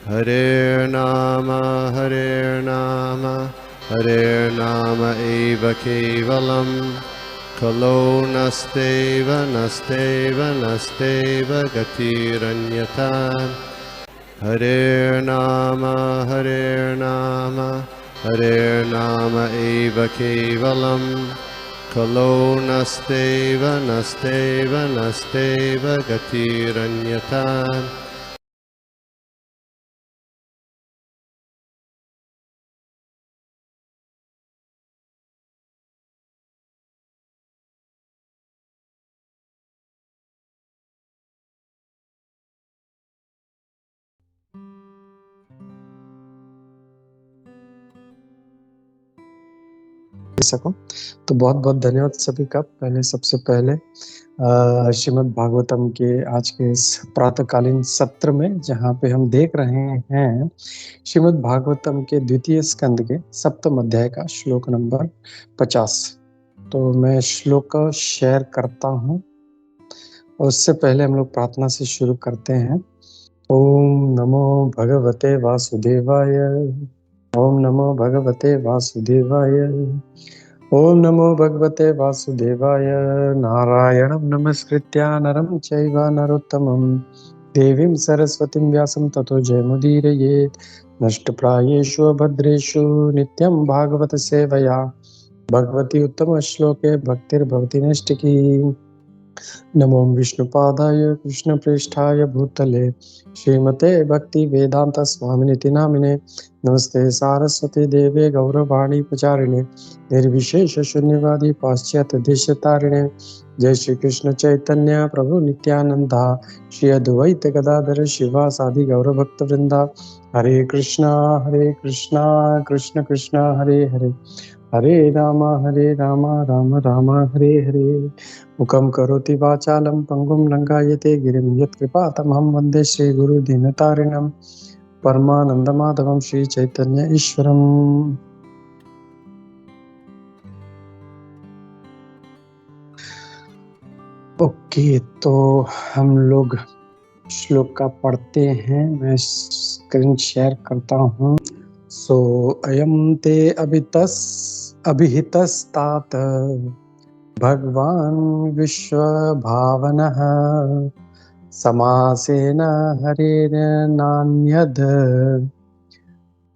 Hare Nama, Hare Nama eva kevalam, Kalo nasteva, nasteva, nasteva gatiranyata. Hare Nama, Hare Nama eva kevalam, Kalo nasteva, nasteva, nasteva gatiranyata. सको तो बहुत बहुत धन्यवाद सभी का। सबसे पहले श्रीमद् भागवतम के आज के इस प्रातःकालीन सत्र में जहाँ पे हम देख रहे हैं श्रीमद् भागवतम के द्वितीय स्कंद के सप्तम अध्याय का श्लोक नंबर 50। तो मैं श्लोक शेयर करता हूँ और उससे पहले हम लोग प्रार्थना से शुरू करते हैं। ओम नमो भगवते वासुदेवाय, ओम नमो भगवते वासुदेवाय, ओम नमो भगवते वासुदेवाय। नारायणं नमस्कृत्य नरं चैव नरोत्तमं देवीं सरस्वतीं व्यासं ततो जयमुदीरयेत्। नष्टप्रायेषु भद्रेषु नित्यं भागवत सेवया भगवती उत्तम श्लोके भक्तिर्भवति नैष्टिकी। नमो विष्णुपादाय कृष्णप्रेष्ठाय भूतले श्रीमते भक्ति वेदांत स्वामिनिति नामिने। नमस्ते सारस्वती देवे गौरवाणी प्रचारिणे निर्विशेष शून्यवादी पाश्चात्य देशतारिणे। जय श्री कृष्ण चैतन्य प्रभु नित्यानंदा श्री अद्वैत गदाधर शिवासादि गौरभक्त वृंदा। हरे कृष्णा कृष्ण कृष्ण हरे हरे, हरे राम राम राम हरे हरे। मुखं करोति वाचालं पंगुं लंघयते गिरिं यत्कृपातमहं वन्दे श्रीगुरुदीनतारिणं परमानन्दमाधवं श्रीचैतन्य ईश्वरम्। ओके, तो हम लोग श्लोक का पढ़ते हैं। मैं स्क्रीन शेयर करता हूँ। सो अयं ते अभिहितस्तात भगवान् विश्वभावनः समासेन हरेर्नान्यद्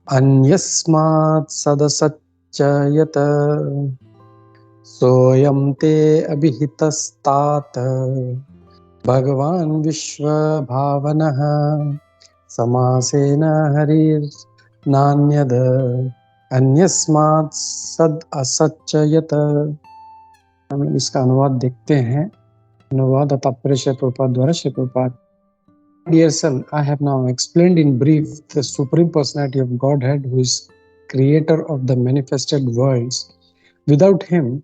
अन्यस्मात् सदसच्चयत्। सोऽयं ते अभिहितस्तात भगवान् विश्वभावनः समासेन हरिर्नान्यद् अन्यस्मात् सद असच्चयत्। हम इसका अनुवाद देखते हैं। अनुवाद तात्पर्य श्री प्रभुपाद द्वारा। Shri Prabhupada: Dear son, I have now explained in brief the Supreme Personality of Godhead, who is creator of the manifested worlds. Without him,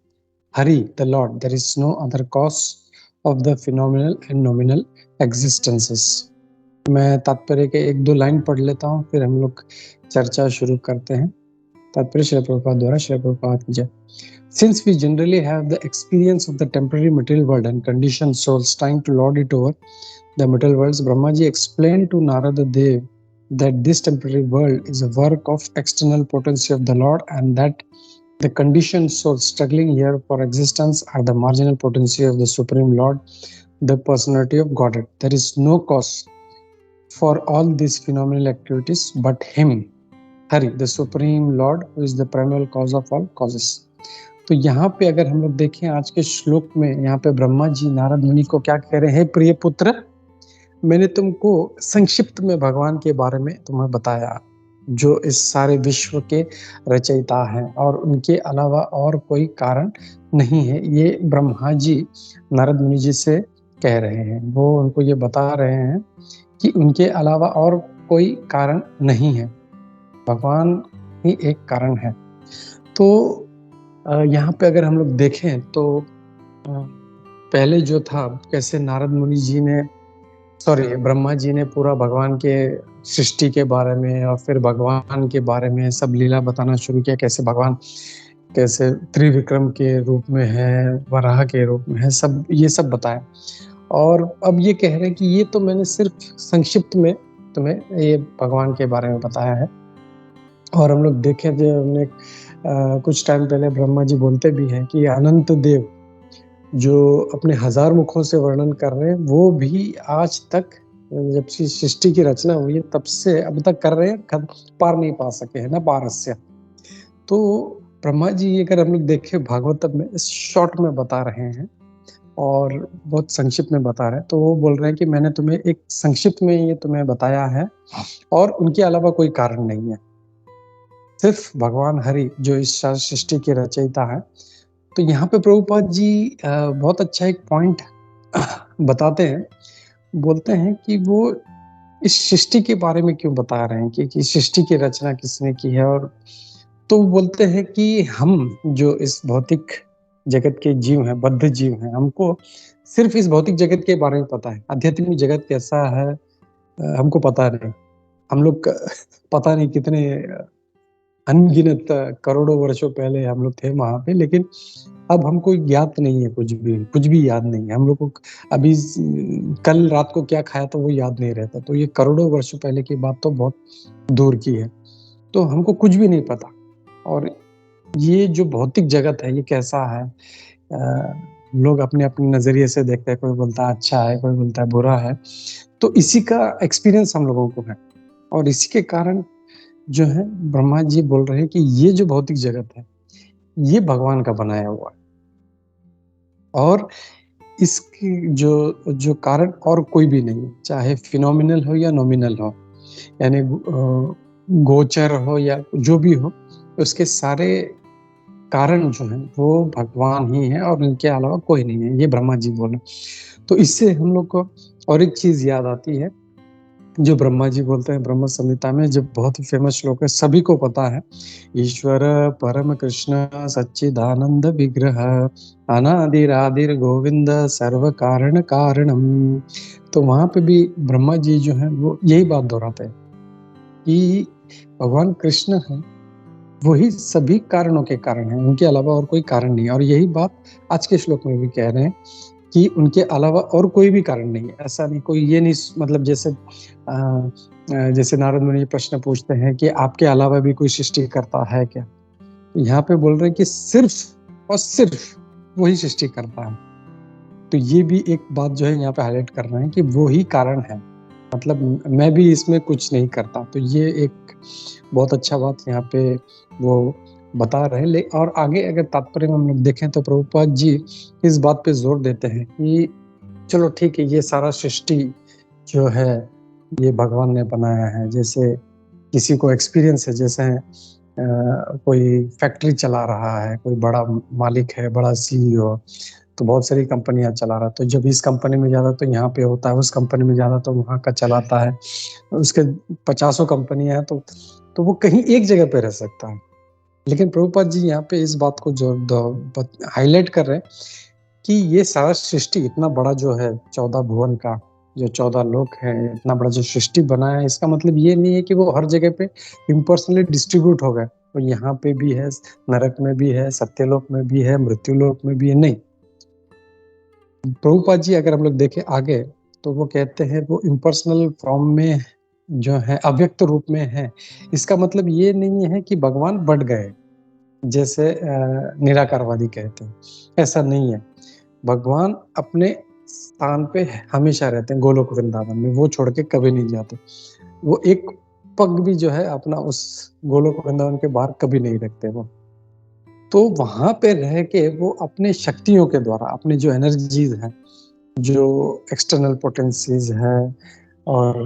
Hari, the Lord, there is no other cause of the phenomenal and nominal existences. मैं तात्पर्य के एक दो line पढ़ लेता हूँ, फिर हम लोग चर्चा शुरू करते हैं। तात्पर्य श्री प्रभुपाद द्वारा। श्री प्रभुपाद की जय। Since we generally have the experience of the temporary material world and conditioned souls trying to lord it over the material worlds, Brahmaji explained to Narada Dev that this temporary world is a work of external potency of the Lord, and that the conditioned souls struggling here for existence are the marginal potency of the Supreme Lord, the personality of Godhead. There is no cause for all these phenomenal activities but him, Hari, the Supreme Lord, who is the primal cause of all causes. तो यहाँ पे अगर हम लोग देखें आज के श्लोक में, यहाँ पे ब्रह्मा जी नारद मुनि को क्या कह रहे हैं? प्रिय पुत्र, मैंने तुमको संक्षिप्त में भगवान के बारे में तुम्हें बताया, जो इस सारे विश्व के रचयिता हैं और उनके अलावा और कोई कारण नहीं है। ये ब्रह्मा जी नारद मुनि जी से कह रहे हैं। वो उनको ये बता रहे हैं कि उनके अलावा और कोई कारण नहीं है, भगवान ही एक कारण है। तो यहाँ पे अगर हम लोग देखें तो पहले जो था, कैसे नारद मुनि जी ने ब्रह्मा जी ने पूरा भगवान के सृष्टि के बारे में और फिर भगवान के बारे में सब लीला बताना शुरू किया। कैसे भगवान कैसे त्रिविक्रम के रूप में है, वराह के रूप में है, ये सब बताया। और अब ये कह रहे हैं कि ये तो मैंने सिर्फ संक्षिप्त में तुम्हें ये भगवान के बारे में बताया है। और हम लोग देखें जो हमने कुछ टाइम पहले ब्रह्मा जी बोलते भी हैं कि अनंत देव जो अपने 1000 मुखों से वर्णन कर रहे हैं, वो भी आज तक जब से सृष्टि की रचना हुई है तब से अब तक कर रहे हैं, पार नहीं पा सके हैं ना पारस्य। तो ब्रह्मा जी अगर हम लोग देखें भागवतम में इस शॉर्ट में बता रहे हैं और बहुत संक्षिप्त में बता रहे हैं, तो वो बोल रहे हैं कि मैंने तुम्हें एक संक्षिप्त में ये तुम्हें बताया है और उनके अलावा कोई कारण नहीं है, सिर्फ भगवान हरि जो इस सृष्टि के रचयिता है। तो यहाँ पे प्रभुपाद जी बहुत अच्छा एक पॉइंट बताते हैं, बोलते हैं कि वो इस सृष्टि के बारे में क्यों बता रहे हैं कि सृष्टि की रचना किसने की है। और तो बोलते हैं कि हम जो इस भौतिक जगत के जीव हैं, बद्ध जीव हैं, हमको सिर्फ इस भौतिक जगत के बारे में पता है, आध्यात्मिक जगत कैसा है हमको पता नहीं। हम लोग पता नहीं कितने अनगिनत करोड़ों वर्षों पहले हम लोग थे वहां पे, लेकिन अब हमको ज्ञात नहीं है, कुछ भी याद नहीं है हम लोग को। अभी कल रात को क्या खाया तो वो याद नहीं रहता, तो ये करोड़ों वर्षों पहले की बात तो बहुत दूर की है, तो हमको कुछ भी नहीं पता। और ये जो भौतिक जगत है ये कैसा है, लोग अपने अपने नजरिए से देखते हैं, कोई बोलता है अच्छा है, कोई बोलता है बुरा है। तो इसी का एक्सपीरियंस हम लोगों को है और इसी के कारण जो है ब्रह्मा जी बोल रहे हैं कि ये जो भौतिक जगत है ये भगवान का बनाया हुआ है और इसकी जो कारण और कोई भी नहीं, चाहे फिनोमिनल हो या नॉमिनल हो, यानी गोचर हो या जो भी हो, उसके सारे कारण जो है वो भगवान ही है और उनके अलावा कोई नहीं है, ये ब्रह्मा जी बोले। तो इससे हम लोग को और एक चीज याद आती है जो ब्रह्मा जी बोलते हैं ब्रह्म संहिता में, जो बहुत ही फेमस श्लोक है, सभी को पता है, ईश्वर परम कृष्ण सच्चिदानंद विग्रह अनादिरादिर गोविंद सर्व कारण कारणम। तो वहां पे भी ब्रह्मा जी जो है वो यही बात दोहराते हैं कि भगवान कृष्ण है वही सभी कारणों के कारण है, उनके अलावा और कोई कारण नहीं है। और यही बात आज के श्लोक में भी कह रहे हैं कि उनके अलावा और कोई भी कारण नहीं है। ऐसा नहीं, कोई ये नहीं, मतलब जैसे नारद मुनि प्रश्न पूछते हैं कि आपके अलावा भी कोई सृष्टि करता है क्या, यहाँ पे बोल रहे हैं कि सिर्फ और सिर्फ वही सृष्टि करता है। तो ये भी एक बात जो है यहाँ पे हाईलाइट कर रहे हैं कि वो ही कारण है, मतलब मैं भी इसमें कुछ नहीं करता। तो ये एक बहुत अच्छा बात यहाँ पे वो बता रहे हैं। और आगे अगर तात्पर्य में हम लोग देखें तो प्रभुपाद जी इस बात पे जोर देते हैं कि चलो ठीक है, ये सारा सृष्टि जो है ये भगवान ने बनाया है। जैसे किसी को एक्सपीरियंस है, जैसे कोई फैक्ट्री चला रहा है, कोई बड़ा मालिक है, बड़ा सीईओ, तो बहुत सारी कंपनियां चला रहा है, तो जब इस कंपनी में ज्यादा तो यहाँ पे होता है, उस कंपनी में ज्यादा तो वहाँ का चलाता है, उसके 50 कंपनियां हैं, तो वो कहीं एक जगह पे रह सकता है। लेकिन प्रभुपाद जी यहाँ पे इस बात को जो हाईलाइट कर रहे हैं कि ये सारा सृष्टि इतना बड़ा जो है 14 भुवन का जो 14 लोक है, इतना बड़ा जो सृष्टि बना है, इसका मतलब ये नहीं है कि वो हर जगह पे इम्पर्सनली डिस्ट्रीब्यूट हो गए। तो यहाँ पे भी है, नरक में भी है, सत्यलोक में भी है, मृत्युलोक में भी है, नहीं। प्रभुपाद जी अगर हम लोग देखें आगे तो वो कहते हैं वो इम्पर्सनल फॉर्म में जो है, अव्यक्त रूप में है। इसका मतलब ये नहीं है कि भगवान बढ़ गए जैसे निराकारवादी कहते हैं, ऐसा नहीं है। भगवान अपने स्थान पे हमेशा रहते हैं, गोलोक वृंदावन में, वो छोड़ के कभी नहीं जाते। वो एक पग भी जो है अपना उस गोलोक वृंदावन के बाहर कभी नहीं रखते वो। तो वहां पे रह के वो अपने शक्तियों के द्वारा, अपने जो एनर्जीज हैं, जो एक्सटर्नल पोटेंसीज है और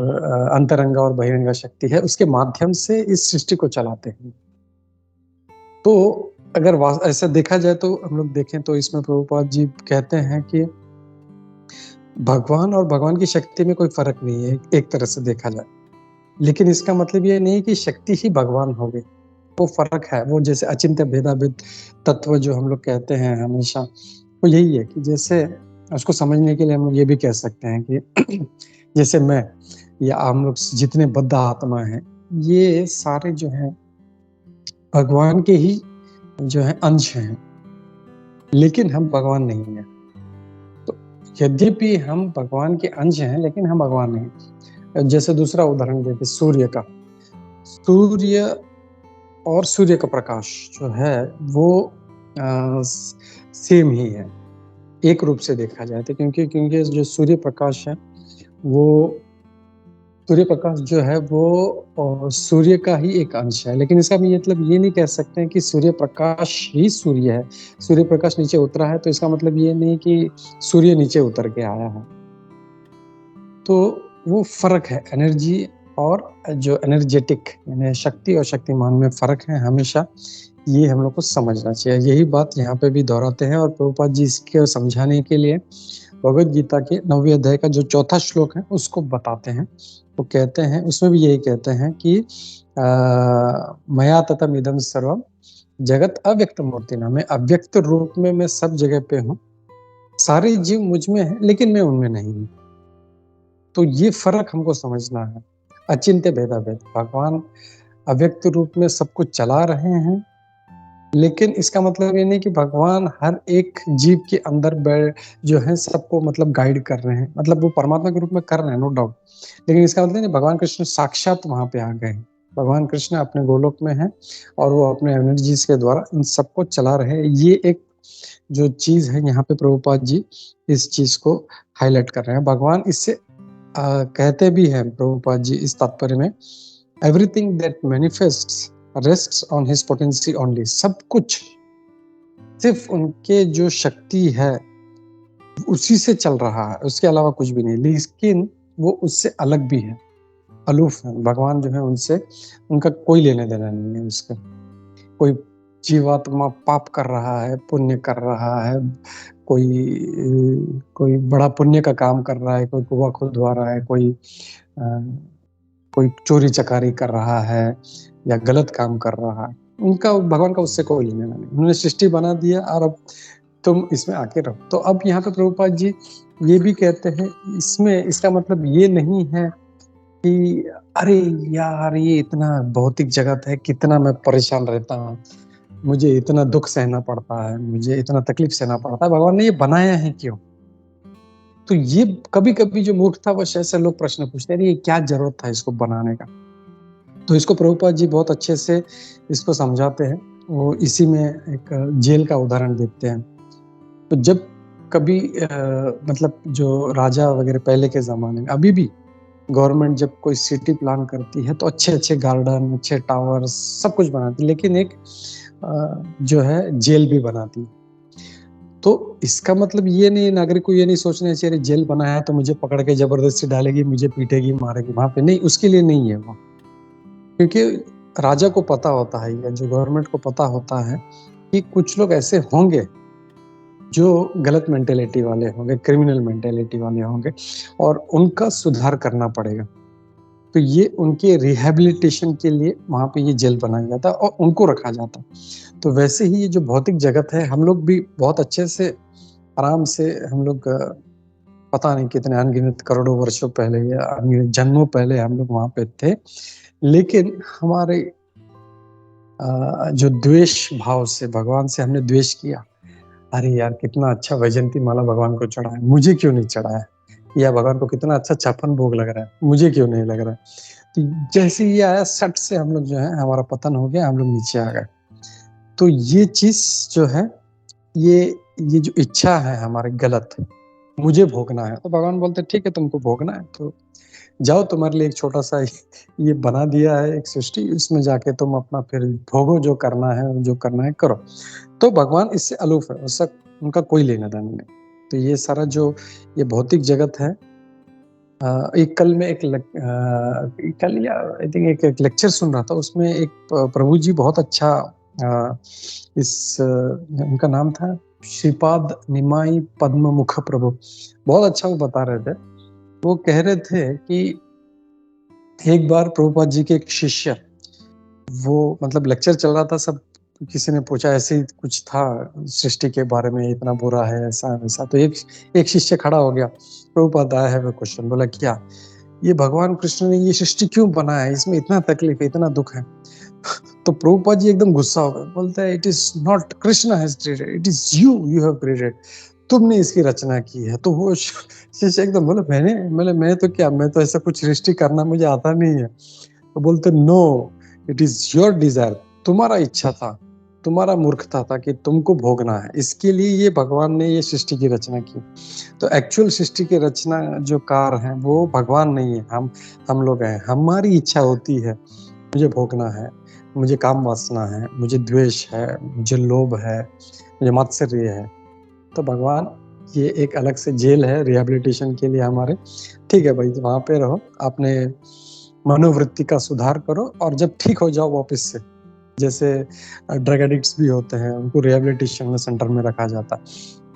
अंतरंगा और बहिरंगा शक्ति है, उसके माध्यम से इस सृष्टि को चलाते हैं। तो अगर ऐसा देखा जाए तो हम लोग देखें तो इसमें प्रभुपाद जी कहते हैं कि भगवान और भगवान की शक्ति में कोई फर्क नहीं है एक तरह से देखा जाए, लेकिन इसका मतलब ये नहीं कि शक्ति ही भगवान हो गई, वो फर्क है। वो जैसे अचिंत्य भेदाभेद तत्व जो हम लोग कहते हैं हमेशा, वो यही है कि जैसे उसको समझने के लिए हम लोग ये भी कह सकते हैं कि जैसे मैं या हम लोग जितने बद्ध आत्मा हैं, ये सारे जो हैं भगवान के ही जो है अंश हैं, लेकिन हम भगवान नहीं हैं। तो यद्यपि हम भगवान के अंश हैं लेकिन हम भगवान नहीं। जैसे दूसरा उदाहरण देते सूर्य का। सूर्य और सूर्य का प्रकाश जो है वो सेम ही है, एक रूप से देखा जाए तो, क्योंकि जो सूर्य प्रकाश है वो सूर्य प्रकाश जो है वो सूर्य का ही एक अंश है। लेकिन इसका मतलब ये नहीं कह सकते हैं कि सूर्य प्रकाश ही सूर्य है। सूर्य प्रकाश नीचे उतरा है तो इसका मतलब ये नहीं कि सूर्य नीचे उतर के आया है। तो वो फर्क है, एनर्जी और जो एनर्जेटिक यानी शक्ति और शक्तिमान में फर्क है हमेशा, ये हम लोग को समझना चाहिए। यही बात यहाँ पे भी दोहराते हैं और प्रभुपाद जी इसके समझाने के लिए भगवद गीता के 9वें अध्याय का जो 4था श्लोक है उसको बताते हैं। वो कहते हैं, उसमें भी यही कहते हैं कि मया ततम इदम सर्वम जगत अव्यक्त मूर्ति नाम, मैं अव्यक्त रूप में मैं सब जगह पे हूँ, सारे जीव मुझ में है लेकिन मैं उनमें नहीं हूँ। तो ये फर्क हमको समझना है। अचिंत्य भेदाभेद, भगवान अव्यक्त रूप में सब कुछ चला रहे हैं, लेकिन इसका मतलब ये नहीं कि भगवान हर एक जीव के अंदर जो है सबको मतलब गाइड कर रहे हैं। मतलब वो परमात्मा के रूप में कर रहे हैं, नो डाउट, लेकिन इसका मतलब नहीं भगवान कृष्ण साक्षात वहां पे आ गए हैं। भगवान कृष्ण अपने गोलोक में हैं और वो अपने एनर्जीज के द्वारा इन सबको चला रहे हैं। ये एक जो चीज है यहाँ पे प्रभुपाद जी इस चीज को हाईलाइट कर रहे हैं। भगवान इससे कहते भी हैं प्रभुपाद जी इस तात्पर्य में, everything that manifests rests on his potency only. सब कुछ सिर्फ उनके जो शक्ति है उसी से चल रहा है, उसके अलावा कुछ भी नहीं। लेकिन वो उससे अलग भी है, अलूफ है। भगवान जो है उनसे उनका कोई लेने देना नहीं है। उसका कोई जीवात्मा पाप कर रहा है, पुण्य कर रहा है, कोई बड़ा पुण्य का काम कर रहा है, कोई कुआं खुदवा रहा है, कोई चोरी चकारी कर रहा है या गलत काम कर रहा है, उनका भगवान का उससे कोई लेना नहीं। उन्होंने सृष्टि बना दिया और अब तुम इसमें आके रहो। तो अब यहाँ पे प्रभुपाद जी ये भी कहते हैं, इसमें इसका मतलब ये नहीं है कि अरे यार ये इतना भौतिक जगत है, कितना मैं परेशान रहता हूँ, मुझे इतना दुख सहना पड़ता है, मुझे इतना तकलीफ सहना पड़ता है, भगवान ने ये बनाया है क्यों? तो ये कभी कभी जो मूर्खतावश ऐसे लोग प्रश्न पूछते हैं, ये क्या जरूरत था इसको बनाने का? तो इसको प्रभुपाद जी बहुत अच्छे से इसको समझाते हैं। वो इसी में एक जेल का उदाहरण देते हैं। तो जब कभी मतलब जो राजा वगैरह पहले के जमाने में, अभी भी गवर्नमेंट जब कोई सिटी प्लान करती है तो अच्छे अच्छे गार्डन, अच्छे टावर, सब कुछ बनाती है, लेकिन एक जो है जेल भी बनाती है। तो इसका मतलब ये नहीं, नागरिक को ये नहीं सोचना चाहिए जेल बनाया है तो मुझे पकड़ के जबरदस्ती डालेगी, मुझे पीटेगी, मारेगी, वहां पे नहीं, उसके लिए नहीं है वो। क्योंकि राजा को पता होता है या जो गवर्नमेंट को पता होता है कि कुछ लोग ऐसे होंगे जो गलत मेंटेलिटी वाले होंगे, क्रिमिनल मेंटेलिटी वाले होंगे और उनका सुधार करना पड़ेगा। तो ये उनके रिहेबिलिटेशन के लिए वहां पे ये जेल बनाया जाता है और उनको रखा जाता है। तो वैसे ही ये जो भौतिक जगत है, हम लोग भी बहुत अच्छे से आराम से हम लोग पता नहीं कितने अनगिनत करोड़ों वर्षों पहले या अनगिनत जन्मों पहले हम लोग वहां पे थे, लेकिन हमारे जो द्वेष भाव से भगवान से हमने द्वेष किया, अरे यार कितना अच्छा वैजयंती माला भगवान को चढ़ा है, मुझे क्यों नहीं चढ़ा है, या भगवान को कितना अच्छा छप्पन भोग लग रहा है, मुझे क्यों नहीं लग रहा है। तो जैसे ये आया सट से हम लोग जो है हमारा पतन हो गया, हम लोग नीचे आ गए। तो ये चीज जो है ये जो इच्छा है हमारे गलत, मुझे भोगना है, तो भगवान बोलते ठीक है तुमको भोगना है तो जाओ, तुम्हारे लिए एक छोटा सा ये बना दिया है एक सृष्टि, इसमें जाके तुम अपना फिर भोगो, जो करना है जो करना है करो। तो भगवान इससे अलूफ है, उससे उनका कोई लेना देना नहीं। तो ये सारा जो ये भौतिक जगत है, एक कल में कल या आई थिंक एक लेक्चर सुन रहा था, उसमें एक प्रभु जी बहुत अच्छा उनका नाम था श्रीपाद निमाई पद्म मुख प्रभु, बहुत अच्छा वो बता रहे थे। वो कह रहे थे कि एक बार प्रभुपाद जी के एक शिष्य, वो मतलब लेक्चर चल रहा था, सब किसी ने पूछा ऐसे ही कुछ था सृष्टि के बारे में, इतना बुरा है ऐसा वैसा, तो एक शिष्य खड़ा हो गया, प्रभुपाद आया है वो क्वेश्चन, बोला क्या ये भगवान कृष्ण ने ये सृष्टि क्यों बनाया है, इसमें इतना तकलीफ है, इतना दुख है। तो प्रभुपाद जी एकदम गुस्सा हो गए, बोलते हैं it is not Krishna has created, it is you have created. तुमने इसकी रचना की है। तो वो शिष्य एकदम बोले, मैं तो क्या, मैं तो ऐसा कुछ सृष्टि करना मुझे आता नहीं है। तो बोलते, no, it is your desire, तुम्हारा इच्छा था, तुम्हारा मूर्खता था कि तुमको भोगना है, इसके लिए ये भगवान ने ये सृष्टि की रचना की। तो एक्चुअल सृष्टि की रचना जो कार है वो भगवान नहीं है, हम लोग हैं। हमारी इच्छा होती है, मुझे भोगना है, मुझे काम वासना है, मुझे द्वेष है, मुझे लोभ है, मुझे मात्सर्य है। तो भगवान ये एक अलग से जेल है रिहैबिलिटेशन के लिए हमारे। ठीक है भाई, वहां पे रहो, आपने मनोवृत्ति का सुधार करो, और जब ठीक हो जाओ वापस से, जैसे ड्रग एडिक्ट्स भी होते हैं, उनको रिहैबिलिटेशन में सेंटर में रखा जाता है,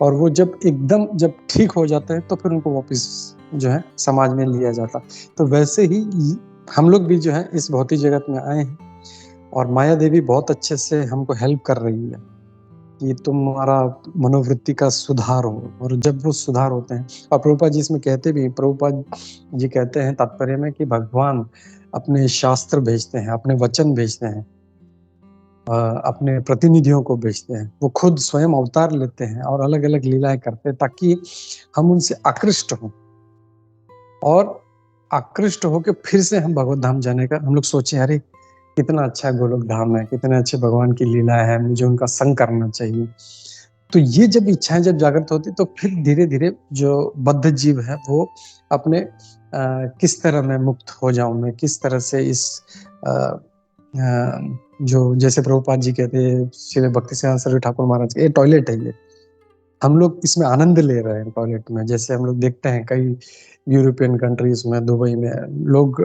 और वो जब एकदम जब ठीक हो जाते हैं तो फिर उनको वापस जो है समाज में लिया जाता। तो वैसे ही हम लोग भी जो है इस भौतिक जगत में आए हैं, और माया देवी बहुत अच्छे से हमको हेल्प कर रही है कि तुम्हारा मनोवृत्ति का सुधार हो। और जब वो सुधार होते हैं, और प्रभुपाद जी इसमें कहते भी, प्रभुपाद जी कहते हैं तात्पर्य में कि भगवान अपने शास्त्र भेजते हैं, अपने वचन भेजते हैं, अपने प्रतिनिधियों को भेजते हैं, वो खुद स्वयं अवतार लेते हैं और अलग अलग लीलाएं करते हैं, ताकि हम उनसे आकृष्ट हों, और आकृष्ट होकर फिर से हम भगवत धाम जाने का हम लोग सोचे, अरे कितना अच्छा गोलोक धाम है, कितने अच्छे भगवान की लीला है, मुझे उनका संग करना चाहिए। तो ये जब इच्छाएं जब जागृत होती, तो फिर धीरे धीरे जो बद्ध जीव है वो अपने किस तरह मैं मुक्त हो जाऊं, मैं किस तरह से इस जो जैसे प्रभुपाद जी कहते हैं, श्री भक्ति सिद्धांत सरस्वती ठाकुर महाराज, ये टॉयलेट है, ये हम लोग इसमें आनंद ले रहे हैं टॉयलेट में। जैसे हम लोग देखते हैं कई यूरोपियन कंट्रीज में, दुबई में लोग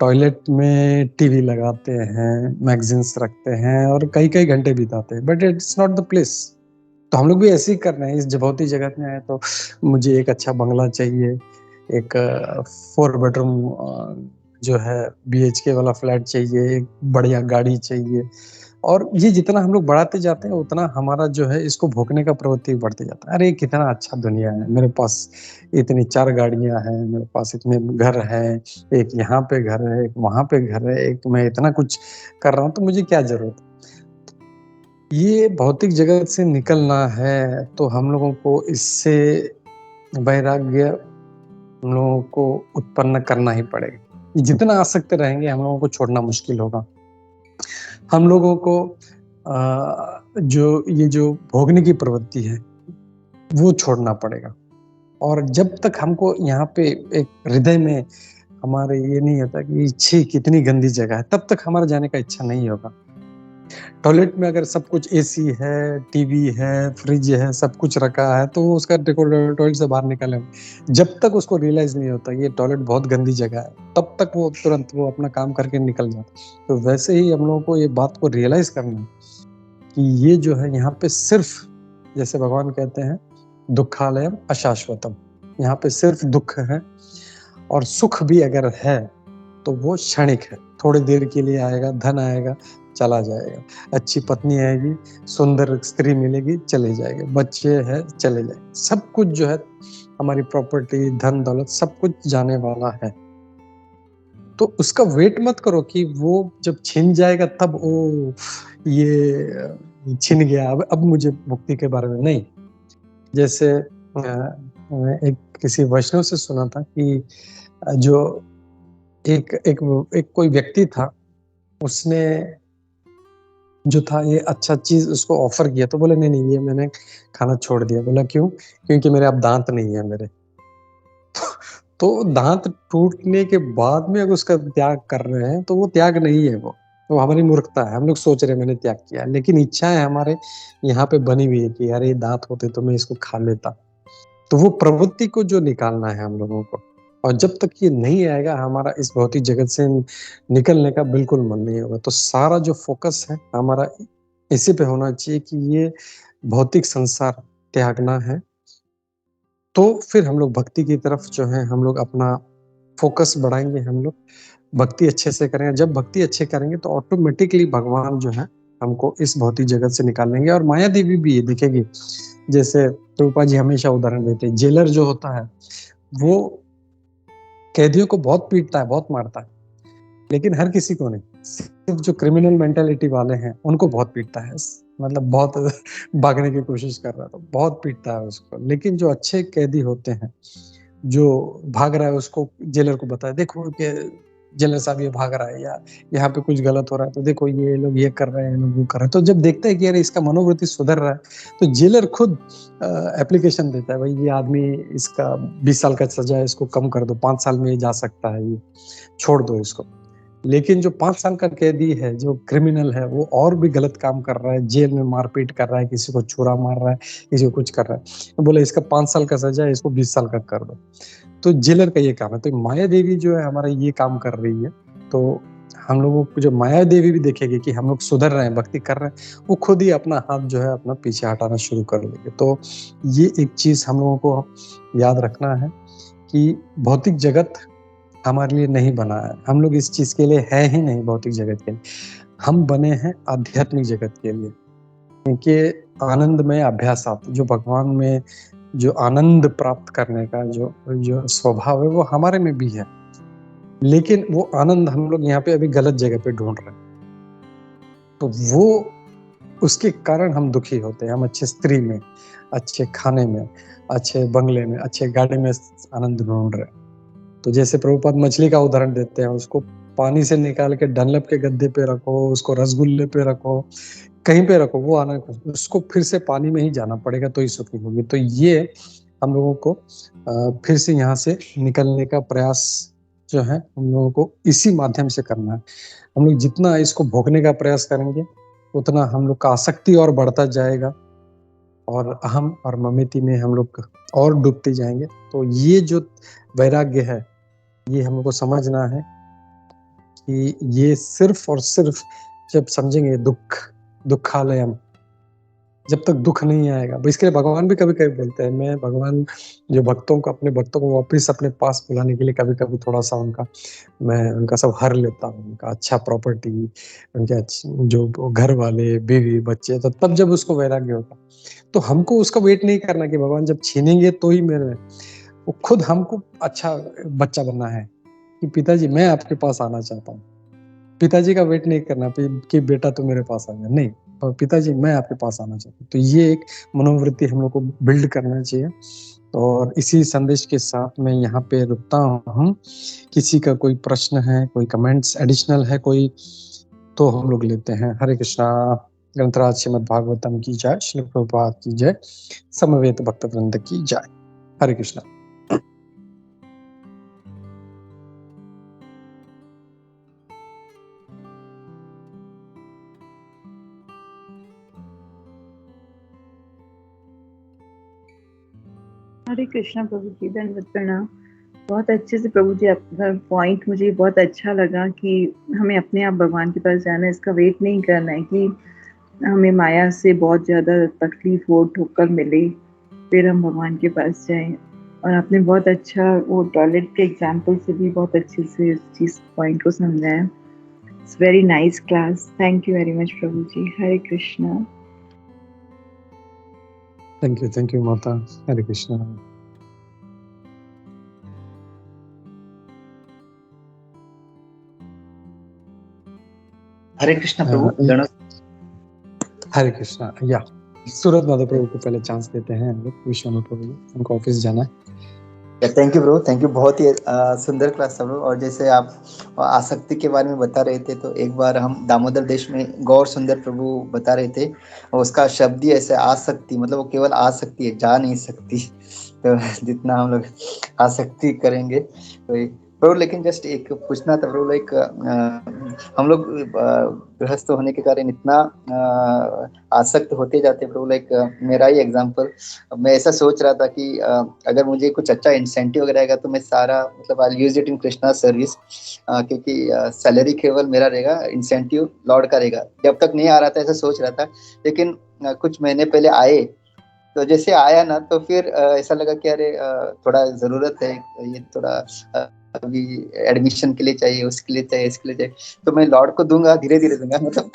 टॉयलेट में टीवी लगाते हैं, मैगजीन्स रखते हैं और कई कई घंटे बिताते हैं, but it's not the place. तो हम लोग भी ऐसे ही कर रहे हैं, इस भौतिक जगत में आए तो मुझे एक अच्छा बंगला चाहिए, एक 4 बेडरूम जो है BHK वाला फ्लैट चाहिए, एक बढ़िया गाड़ी चाहिए। और ये जितना हम लोग बढ़ाते जाते हैं, उतना हमारा जो है इसको भोगने का प्रवृत्ति बढ़ते जाता है। अरे कितना अच्छा दुनिया है, मेरे पास इतनी 4 गाड़ियां हैं, मेरे पास इतने घर हैं, एक यहाँ पे घर है, एक वहां पे घर है, एक मैं इतना कुछ कर रहा हूँ, तो मुझे क्या जरूरत है। ये भौतिक जगत से निकलना है, तो हम लोगों को इससे वैराग्य हम लोगों को उत्पन्न करना ही पड़ेगा। जितना आसक्त रहेंगे, हम लोगों को छोड़ना मुश्किल होगा। हम लोगों को जो भोगने की प्रवृत्ति है वो छोड़ना पड़ेगा। और जब तक हमको यहाँ पे एक हृदय में हमारे ये नहीं होता कि छी कितनी गंदी जगह है, तब तक हमारा जाने का इच्छा नहीं होगा। टॉयलेट में अगर सब कुछ AC है, टीवी है, फ्रिज है, सब कुछ रखा है, तो उसका टॉयलेट से बाहर निकाले, जब तक उसको रियलाइज नहीं होता ये टॉयलेट बहुत गंदी जगह है, तब तक वो तुरंत वो अपना काम करके निकल जाता। तो वैसे ही हम लोगों को ये बात को रियलाइज करना है कि ये जो है यहाँ पे सिर्फ, जैसे भगवान कहते हैं, दुखालयम अशाश्वतम, यहाँ पे सिर्फ दुख है, और सुख भी अगर है तो वो क्षणिक है, थोड़ी देर के लिए आएगा, धन आएगा, चला जाएगा, अच्छी पत्नी आएगी, सुंदर स्त्री मिलेगी, चले जाएंगे, बच्चे हैं, चले जाएंगे, सब कुछ जो है हमारी प्रॉपर्टी, धन दौलत, सब कुछ जाने वाला है। तो उसका वेट मत करो कि वो जब छिन जाएगा तब ओ ये छिन गया, अब मुझे मुक्ति के बारे में नहीं। जैसे एक किसी वैष्णव से सुना था कि जो एक कोई व्यक्ति था, उसने जो था ये अच्छा चीज उसको ऑफर किया, तो बोले नहीं ये मैंने खाना छोड़ दिया। बोला क्यों? क्योंकि मेरे अब दांत नहीं है मेरे। तो दांत टूटने के बाद में अगर उसका त्याग कर रहे हैं तो वो त्याग नहीं है, वो हमारी मूर्खता है। हम लोग सोच रहे हैं मैंने त्याग किया, लेकिन इच्छा है हमारे यहाँ पे बनी हुई है कि यार ये दांत होते तो मैं इसको खा लेता। तो वो प्रवृत्ति को जो निकालना है हम लोगों को, और जब तक ये नहीं आएगा हमारा इस भौतिक जगत से निकलने का बिल्कुल मन नहीं होगा। तो सारा जो फोकस है हमारा इसी पे होना चाहिए कि ये भौतिक संसार त्यागना है। तो फिर हम लोग भक्ति की तरफ जो है हम लोग अपना फोकस बढ़ाएंगे, हम लोग भक्ति अच्छे से करेंगे। जब भक्ति अच्छे करेंगे तो ऑटोमेटिकली भगवान जो है हमको इस भौतिक जगत से निकाल लेंगे। और माया देवी भी ये दिखेगी, जैसे प्रभुपाद जी हमेशा उदाहरण देते हैं, जेलर जो होता है वो कैदियों को बहुत पीटता है, बहुत मारता है, लेकिन हर किसी को नहीं। सिर्फ जो क्रिमिनल मेंटालिटी वाले हैं उनको बहुत पीटता है, मतलब बहुत भागने की कोशिश कर रहा है तो बहुत पीटता है उसको। लेकिन जो अच्छे कैदी होते हैं, जो भाग रहा है उसको जेलर को बताया, देखो कि जेलर साहब ये भाग रहा है या यहाँ पे कुछ गलत हो रहा है, तो देखो ये लोग ये कर रहे हैं, ये लोग वो कर रहे हैं। तो जब देखता है कि यार इसका मनोवृत्ति सुधर रहा है, तो जेलर खुद एप्लीकेशन देता है, भाई ये आदमी, इसका 20 साल का सजा है, इसको कम कर दो, 5 साल में ये जा सकता है, ये छोड़ दो इसको। लेकिन जो 5 साल का कैदी है, जो क्रिमिनल है, वो और भी गलत काम कर रहा है, जेल में मारपीट कर रहा है, किसी को छुरा मार रहा है, किसी को कुछ कर रहा है, तो बोले इसका 5 साल का सजा है, इसको 20 साल का कर दो। तो जेलर का ये काम है। तो माया देवी जो है हमारा ये काम कर रही है। तो हम लोगों को जो माया देवी भी देखेगी कि हम लोग सुधर रहे हैं, भक्ति कर रहे हैं, वो खुद ही अपना हाथ जो है अपना पीछे हटाना शुरू कर देगी। तो ये एक चीज हम लोगों को याद रखना है कि भौतिक जगत हमारे लिए नहीं बना है, हम लोग इस चीज के लिए है ही नहीं भौतिक जगत के लिए, हम बने हैं आध्यात्मिक जगत के लिए। क्योंकि आनंद में अभ्यासात, जो भगवान में जो आनंद प्राप्त करने का जो जो स्वभाव है वो हमारे में भी है, लेकिन वो आनंद हम लोग यहाँ पे अभी गलत जगह पे ढूंढ रहे हैं। तो वो उसके कारण हम दुखी होते हैं। हम अच्छे स्त्री में, अच्छे खाने में, अच्छे बंगले में, अच्छे गाड़ी में आनंद ढूंढ रहे हैं। तो जैसे प्रभुपाद मछली का उदाहरण देते हैं, उसको पानी से निकाल के डनलप के गद्दे पे रखो, उसको रसगुल्ले पे रखो, कहीं पे रखो, वो आना, उसको फिर से पानी में ही जाना पड़ेगा तो ही सुखी होगी। तो ये हम लोगों को फिर से यहाँ से निकलने का प्रयास जो है हम लोगों को इसी माध्यम से करना है। हम लोग जितना इसको भोगने का प्रयास करेंगे उतना हम लोग का आसक्ति और बढ़ता जाएगा और अहम और ममती में हम लोग और डूबते जाएंगे। तो ये जो वैराग्य है, ये हम लोग को समझना है कि ये सिर्फ और सिर्फ जब समझेंगे दुखालयम, जब तक दुख नहीं आएगा। इसके लिए भगवान भी कभी कभी बोलते हैं, मैं भगवान जो भक्तों को, अपने भक्तों को वापस अपने पास बुलाने के लिए कभी कभी थोड़ा सा उनका सब हर लेता हूँ, उनका अच्छा प्रॉपर्टी, उनके जो घर वाले, बीवी, बच्चे, तो तब जब उसको वैराग्य होता। तो हमको उसका वेट नहीं करना कि भगवान जब छीनेंगे तो ही मेरे, वो खुद हमको अच्छा बच्चा बनना है कि पिताजी मैं आपके पास आना चाहता हूँ। पिताजी का वेट नहीं करना कि बेटा तो मेरे पास आ गया, नहीं, पिताजी मैं आपके पास आना चाहता हूँ। तो ये एक मनोवृत्ति हम लोग को बिल्ड करना चाहिए। और इसी संदेश के साथ मैं यहाँ पे रुकता हूँ। किसी का कोई प्रश्न है, कोई कमेंट्स एडिशनल है कोई, तो हम लोग लेते हैं। हरे कृष्णा। ग्रंथराज श्रीमद् भागवतम की जय, श्री प्रभुपाद की जय, समवेत भक्त वृंद की जय। हरे कृष्णा। हरे कृष्णा प्रभु जी, दंडवत प्रणाम। बहुत अच्छे से प्रभु जी आपका पॉइंट मुझे बहुत अच्छा लगा कि हमें अपने आप भगवान के पास जाना है, इसका वेट नहीं करना है कि हमें माया से बहुत ज़्यादा तकलीफ हो, ठोकर मिले, फिर हम भगवान के पास जाएं। और आपने बहुत अच्छा वो टॉयलेट के एग्जाम्पल से भी बहुत अच्छे से इस चीज़ पॉइंट को समझाया। It's very nice class. Thank you very much प्रभु जी। हरे कृष्णा। थैंक यू माता। हरे कृष्णा। हरे कृष्णा प्रभु। हरे कृष्णा। या सूरत माधव प्रभु को पहले चांस देते हैं हम लोग, विश्वनाथ प्रभु, उनको ऑफिस जाना है। थैंक यू प्रभु, थैंक यू। बहुत ही सुंदर क्लास था प्रभु। और जैसे आप आसक्ति के बारे में बता रहे थे, तो एक बार हम दामोदर देश में गौर सुंदर प्रभु बता रहे थे, और उसका शब्द ही ऐसे आसक्ति, मतलब वो केवल आसक्ति है, जा नहीं सकती। तो जितना हम लोग आसक्ति करेंगे तो प्रभु, लेकिन जस्ट एक पूछना था प्रभु, लाइक हम लोग गृहस्थ होने के कारण इतना आसक्त होते जाते प्रभु। लाइक मेरा ही एग्जांपल, मैं ऐसा सोच रहा था कि अगर मुझे कुछ अच्छा इंसेंटिव वगैरह आएगा तो मैं सारा, मतलब I use it in Krishna service, क्योंकि सैलरी केवल मेरा रहेगा, इंसेंटिव लॉर्ड का रहेगा। जब तक नहीं आ रहा था ऐसा सोच रहा था, लेकिन कुछ महीने पहले आए, तो जैसे आया ना, तो फिर ऐसा लगा कि अरे थोड़ा जरूरत है, ये थोड़ा अभी एडमिशन के लिए चाहिए, उसके लिए चाहिए, इसके लिए चाहिए, तो मैं लॉर्ड को दूंगा, धीरे धीरे दूंगा। मतलब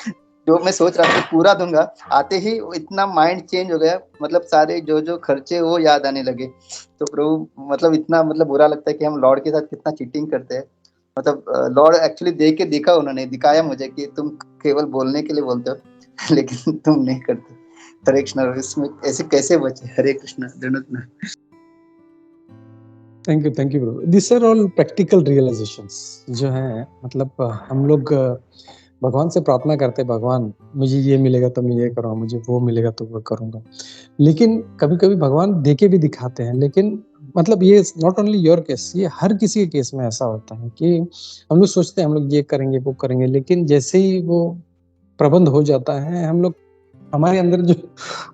जो मैं सोच रहा था पूरा दूंगा, आते ही इतना माइंड चेंज हो गया, मतलब सारे जो जो खर्चे वो याद आने लगे। तो प्रभु, मतलब इतना, मतलब बुरा लगता है कि हम लॉर्ड के साथ कितना चीटिंग करते हैं। मतलब लॉर्ड एक्चुअली दे के दिखाया मुझे कि तुम केवल बोलने के लिए बोलते हो लेकिन तुम नहीं करते। हरे कृष्णा, इसमें ऐसे कैसे बचे? हरे कृष्णा, धन्यवाद। Thank you bro. This are all practical realisations जो है, मतलब हम लोग भगवान से प्रार्थना करते हैं, भगवान मुझे ये मिलेगा तो मैं ये करूँगा, मुझे वो मिलेगा तो वो करूँगा। लेकिन कभी कभी भगवान देके भी दिखाते हैं, लेकिन मतलब ये नॉट ओनली योर केस, ये हर किसी के केस में ऐसा होता है कि हम लोग सोचते हैं हम लोग ये करेंगे वो करेंगे, लेकिन जैसे ही वो प्रबंध हो जाता है, हम लोग हमारे अंदर जो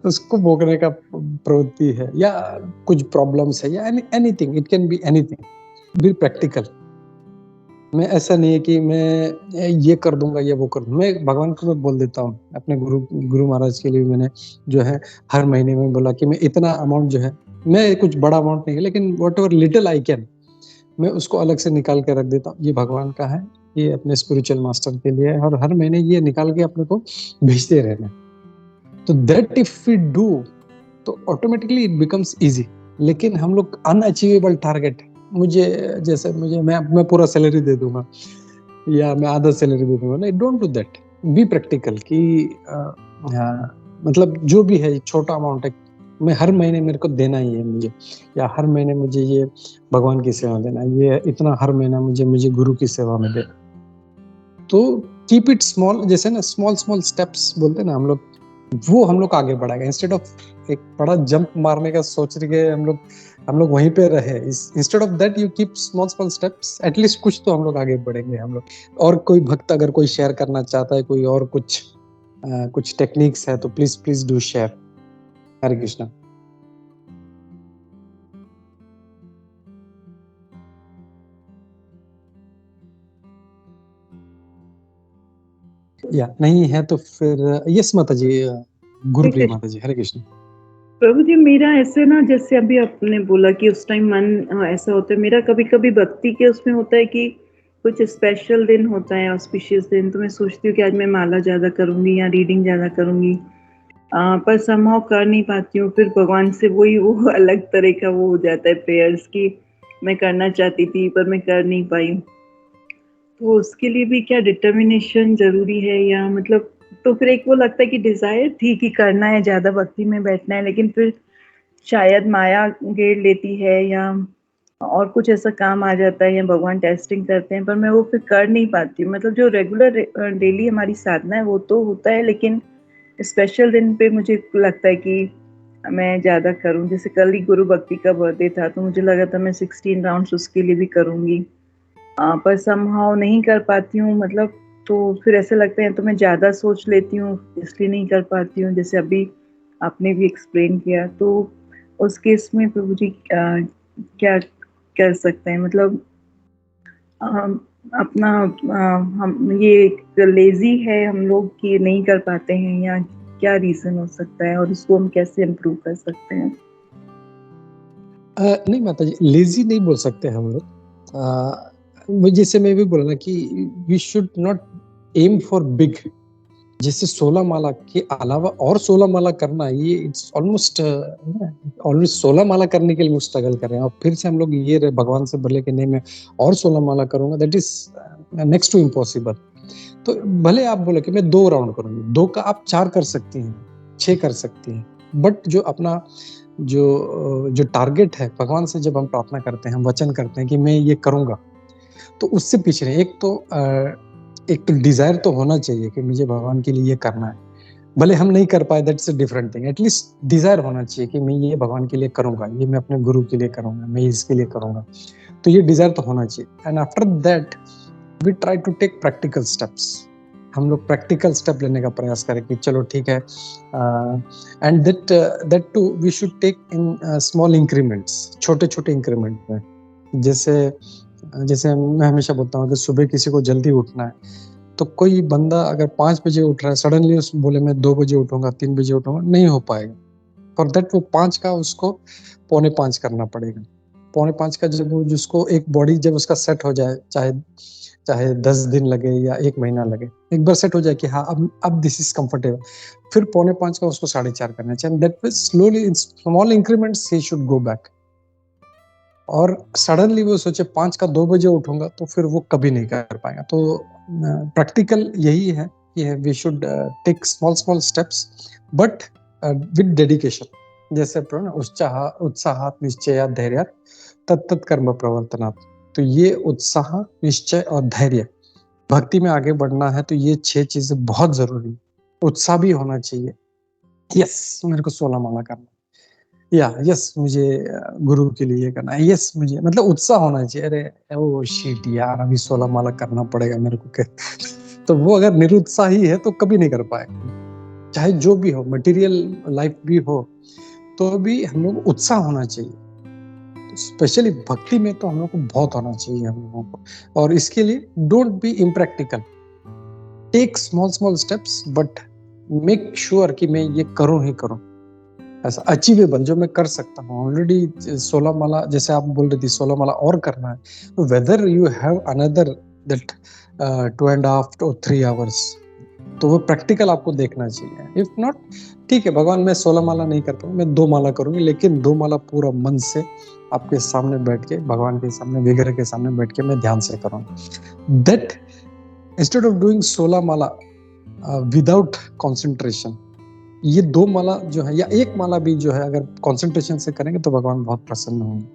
उसको भोगने का प्रवृत्ति है, या कुछ प्रॉब्लम्स है, या anything, it can be anything, be practical. मैं ऐसा नहीं है कि मैं ये कर दूंगा या वो कर दूंगा। मैं भगवान को बोल देता हूँ, अपने गुरु महाराज के लिए मैंने जो है हर महीने में बोला कि मैं इतना अमाउंट जो है, मैं कुछ बड़ा अमाउंट नहीं, लेकिन what ever little I can, मैं उसको अलग से निकाल के रख देता हूँ। ये भगवान का है, ये अपने स्पिरिचुअल मास्टर के लिए है, और हर महीने ये निकाल के अपने को भेजते रहना। तो दैट इफ वी डू तो ऑटोमेटिकली इट बिकम्स इजी। लेकिन हम लोग अनअचीवेबल टारगेट, मैं पूरा सैलरी दे दूंगा या मैं आधा सैलरी दे दूंगा, नहीं, don't do that. Be practical कि मतलब जो भी है छोटा अमाउंट है, मैं हर महीने मेरे को देना ही है मुझे, या हर महीने मुझे ये भगवान की सेवा देना, ये इतना हर महीना मुझे गुरु की सेवा में दे। तो कीप इट स्मॉल, जैसे ना स्मॉल स्टेप्स बोलते हैं ना हम लोग, वो हम लोग आगे बढ़ाएगा। इंस्टेड ऑफ एक बड़ा जंप मारने का सोच रहे हम लोग वहीं पे रहे, instead of that you keep small steps, at least कुछ तो हम लोग आगे बढ़ेंगे हम लोग। और कोई भक्त अगर कोई शेयर करना चाहता है, कोई और कुछ टेक्निक्स है, तो प्लीज डू शेयर। हरे कृष्णा। या नहीं है तो फिर यस माता जी, गुरुप्रिया माता जी, हरे कृष्ण। प्रभु जी, मेरा ऐसे ना, जैसे अभी आपने बोला कि उस टाइम मन ऐसा होता है, मेरा कभी कभी भक्ति के उसमें होता है कि कुछ स्पेशल दिन होता है, ऑस्पिशियस दिन, तो मैं सोचती हूँ कि आज मैं माला ज़्यादा करूँगी या रीडिंग ज़्यादा करूँगी, पर समहाउ कर नहीं पाती हूँ। फिर भगवान से वो अलग तरह का वो हो जाता है प्रेयर्स की, मैं करना चाहती थी पर मैं कर नहीं पाई। तो उसके लिए भी क्या डिटर्मिनेशन ज़रूरी है, या मतलब, तो फिर एक वो लगता है कि डिज़ायर थी कि करना है, ज़्यादा भक्ति में बैठना है, लेकिन फिर शायद माया घेर लेती है, या और कुछ ऐसा काम आ जाता है, या भगवान टेस्टिंग करते हैं, पर मैं वो फिर कर नहीं पाती हूँ। मतलब जो रेगुलर डेली हमारी साधना है वो तो होता है, लेकिन स्पेशल दिन पे मुझे लगता है कि मैं ज़्यादा करूँ। जैसे कल ही गुरु भक्ति का बर्थडे था, तो मुझे लगा था मैं 16 राउंड्स उसके लिए भी करूँगी, पर समहाउ नहीं कर पाती हूँ। मतलब तो फिर ऐसे लगता है तो मैं ज़्यादा सोच लेती हूँ, इसलिए नहीं कर पाती हूँ, जैसे अभी आपने भी एक्सप्लेन किया। तो उस केस में प्रभु जी क्या कर सकते हैं? मतलब अपना हम ये लेजी है हम लोग कि नहीं कर पाते हैं, या क्या रीजन हो सकता है, और उसको हम कैसे इम्प्रूव कर सकते हैं? नहीं माता जी, लेजी नहीं बोल सकते हम लोग। जैसे मैं भी बोला ना कि we should not aim for big. जैसे 16 माला के अलावा और 16 माला करना, ये इट्स ऑलमोस्ट 16 माला करने के लिए स्ट्रगल कर रहे हैं, और फिर से हम लोग ये भगवान से बोले कि नहीं मैं और 16 माला करूंगा, that is next to impossible. तो भले आप बोले कि मैं 2 राउंड करूंगी, 2 का आप 4 कर सकती हैं, 6 कर सकती हैं, बट जो अपना जो टारगेट है, भगवान से जब हम प्रार्थना करते हैं, हम वचन करते हैं कि मैं ये करूंगा, तो उससे पीछे नहीं, एक तो डिजायर तो होना चाहिए कि मुझे भगवान के लिए ये करना है। भले हम नहीं कर पाए, that's a different thing, at least desire होना चाहिए कि मैं ये भगवान के लिए करूंगा, ये मैं अपने गुरु के लिए करूंगा, मैं इसके लिए करूंगा। तो ये डिजायर तो होना चाहिए। And after that we try to take practical steps. हम लोग प्रैक्टिकल स्टेप लेने का प्रयास करें कि चलो ठीक है, and that too we should take in small increments, छोटे छोटे इंक्रीमेंट में। जैसे मैं हमेशा बोलता हूँ कि सुबह किसी को जल्दी उठना है, तो कोई बंदा अगर 5 बजे उठ रहा है, सडनली उस बोले मैं 2 बजे उठूंगा, 3 बजे उठूंगा, नहीं हो पाएगा। फॉर दैट वो 5 का उसको 4:45 करना पड़ेगा। 4:45 का जब जिसको एक बॉडी जब उसका सेट हो जाए, चाहे 10 दिन लगे या 1 महीना लगे, एक बार सेट हो जाए कि हाँ अब दिस इज कंफर्टेबल, फिर 4:45 का उसको 4:30 करना चाहिए। That means slowly in small increments he should go back. और सडनली वो सोचे 5 का 2 बजे उठूंगा, तो फिर वो कभी नहीं कर पाएगा। तो प्रैक्टिकल यही है कि we should take small steps but with dedication. जैसे उत्साहात निश्चयात धैर्यात तत्तत् कर्म प्रवर्तनात्। तो ये उत्साह, निश्चय और धैर्य, भक्ति में आगे बढ़ना है तो ये 6 चीजें बहुत जरूरी। उत्साह भी होना चाहिए, यस मेरे को 16 माला करना, या यस मुझे गुरु के लिए करना है, यस मुझे, मतलब उत्साह होना चाहिए। अरे ओ शिट यार, अभी 16 माला करना पड़ेगा मेरे को। तो वो अगर निरुत्साही है तो कभी नहीं कर पाएगा। चाहे जो भी हो, मटेरियल लाइफ भी हो, तो भी हम लोग उत्साह होना चाहिए। स्पेशली भक्ति में तो हम लोग को बहुत होना चाहिए हम लोगों को। और इसके लिए don't be impractical, take small steps but make sure कि मैं ये करूं ही करूं, ऐसा अचीवेबल जो मैं कर सकता हूँ। ऑलरेडी 16 माला, जैसे आप बोल रही थी 16 माला और करना है, तो whether you have another that 2.5 or 3 hours, तो वो प्रैक्टिकल आपको देखना चाहिए। इफ नॉट, ठीक है भगवान मैं 16 माला नहीं कर पाऊँ, मैं 2 माला करूंगी, लेकिन 2 माला पूरा मन से आपके सामने बैठ के, भगवान के सामने, विग्रह के सामने बैठ के मैं ध्यान से करूंगा। That instead of doing 16 Mala without concentration, ये 2 माला जो है या 1 माला भी जो है अगर कॉन्सेंट्रेशन से करेंगे तो भगवान बहुत प्रसन्न होंगे।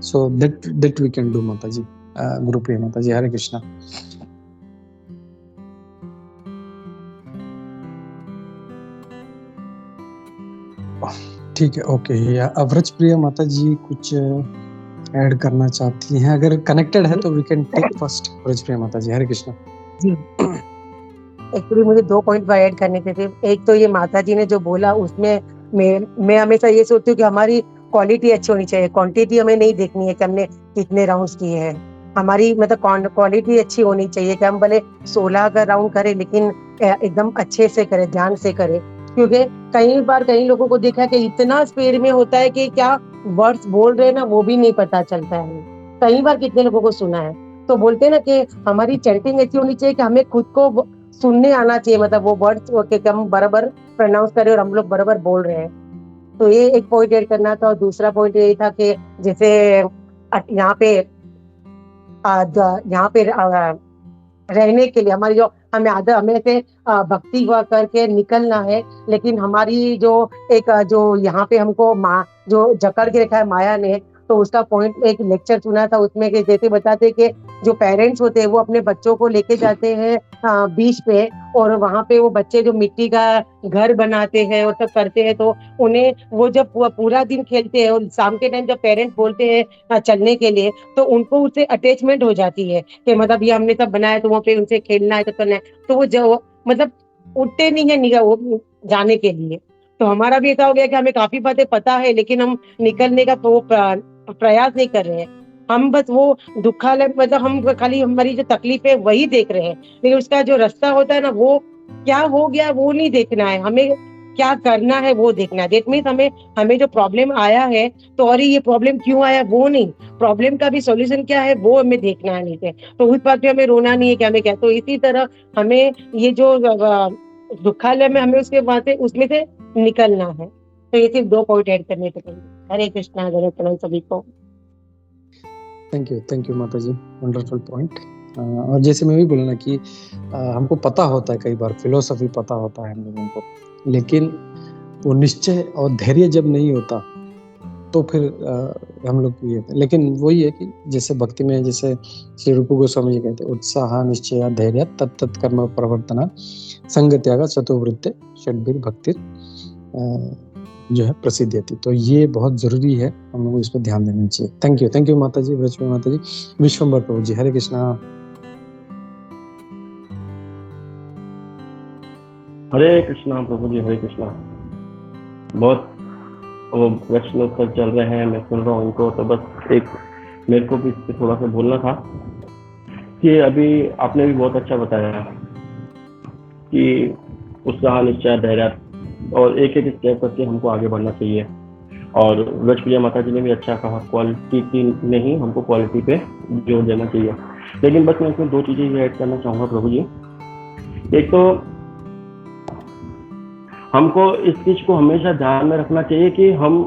So that we can do माता जी। गुरु प्रिय माता जी, हरे कृष्णा। ठीक है, ओके। या अवरज प्रिय माता जी कुछ ऐड करना चाहती हैं? अगर कनेक्टेड है तो वी कैन टेक फर्स्ट। अवरज प्रिय माता जी, हरे कृष्णा जी। एक्चुअली मुझे 2 पॉइंट ऐड करने थे। एक तो ये माता जी ने जो बोला उसमें मैं हमेशा ये सोचती हूँ कि हमारी क्वालिटी अच्छी होनी चाहिए, क्वांटिटी हमें नहीं देखनी है कि हमने कितने राउंड्स किए हैं। हमारी मतलब क्वालिटी अच्छी होनी चाहिए कि हम भले 16 का राउंड करें लेकिन एकदम अच्छे से करें, ध्यान से करें। क्योंकि कई बार कई लोगों को देखा कि इतना स्पीड में होता है कि क्या वर्ड्स बोल रहे हैं ना वो भी नहीं पता चलता है। कई बार कितने लोगों को सुना है। तो बोलते हैं ना कि हमारी चैंटिंग ऐसी होनी चाहिए कि हमें खुद को सुनने आना चाहिए, मतलब वो वर्ड्स के हम बराबर प्रोनाउंस करें और हम लोग बराबर बोल रहे हैं। तो ये एक पॉइंट ऐड करना था। और दूसरा पॉइंट यही था कि जैसे यहाँ पे रहने के लिए हमारी जो हमें से भक्ति करके निकलना है, लेकिन हमारी जो यहाँ पे हमको जो जकड़ के रखा है माया ने, तो उसका पॉइंट एक लेक्चर सुना था उसमें कि जैसे बताते कि जो पेरेंट्स होते हैं वो अपने बच्चों को लेके जाते हैं बीच पे, और वहां पे वो बच्चे जो मिट्टी का घर बनाते हैं और सब करते हैं, तो उन्हें वो जब पूरा दिन खेलते हैं और शाम के टाइम जब पेरेंट्स बोलते हैं चलने के लिए, तो उनको उससे अटैचमेंट हो जाती है कि मतलब ये हमने सब बनाया तो वहाँ पे उनसे खेलना है, तो करना है, तो वो जो मतलब उठते नहीं है निगाह वो जाने के लिए। तो हमारा भी ऐसा हो गया कि हमें काफी बातें पता है लेकिन हम निकलने का प्रयास नहीं कर रहे हैं। हम बस वो दुखालय, मतलब हम खाली हमारी जो तकलीफ है वही देख रहे हैं, लेकिन उसका जो रास्ता होता है ना, वो क्या हो गया वो नहीं देखना है, हमें क्या करना है वो देखना है। दैट मीन्स हमें जो प्रॉब्लम आया है तो और ये प्रॉब्लम क्यों आया वो नहीं, प्रॉब्लम का भी सॉल्यूशन क्या है वो हमें देखना है। नहीं थे तो उस बात पे हमें रोना नहीं है कि हमें क्या। तो इसी तरह हमें ये जो दुखालय में हमें उसमें से निकलना है। तो ये सिर्फ 2 पॉइंट ऐड करने थे। हरे कृष्णा, हरे कृष्णा सभी को। थैंक यू माता जी, वंडरफुल पॉइंट। और जैसे मैं भी बोलना कि हमको पता होता है, कई बार फिलोसफी पता होता है हम लोगों को, लेकिन वो निश्चय और धैर्य जब नहीं होता तो फिर हम लोग ये, लेकिन वही है कि जैसे भक्ति में जैसे श्री रूप गोस्वामी जी कहते हैं, उत्साह निश्चय धैर्य तत्त कर्म प्रवर्तना संग त्याग चतुर्वृत्ते षड्भिर भक्ति जो है प्रसिद्ध थी। तो ये बहुत जरूरी है, हम लोग इस पर ध्यान देना चाहिए। थैंक यू माता जी, ब्रजमणी माता जी, विश्वम्भर प्रभु जी, हरे कृष्णा। हरे कृष्णा प्रभु जी, हरे कृष्णा। बहुत वो प्रश्नोत्तर चल रहे हैं, मैं सुन रहा हूँ उनको, तो बस एक मेरे को भी इस पर थोड़ा सा बोलना था कि अभी आपने भी बहुत अच्छा बताया कि उत्साह निश्चय धैर्य और एक एक स्टेप करके हमको आगे बढ़ना चाहिए। और व्रजप्रिया माता जी ने भी अच्छा कहा, क्वालिटी नहीं हमको क्वालिटी पे जोर देना चाहिए। लेकिन बस मैं इसमें 2 चीजें ऐड करना चाहूँगा प्रभु जी। एक तो हमको इस चीज को हमेशा ध्यान में रखना चाहिए कि हम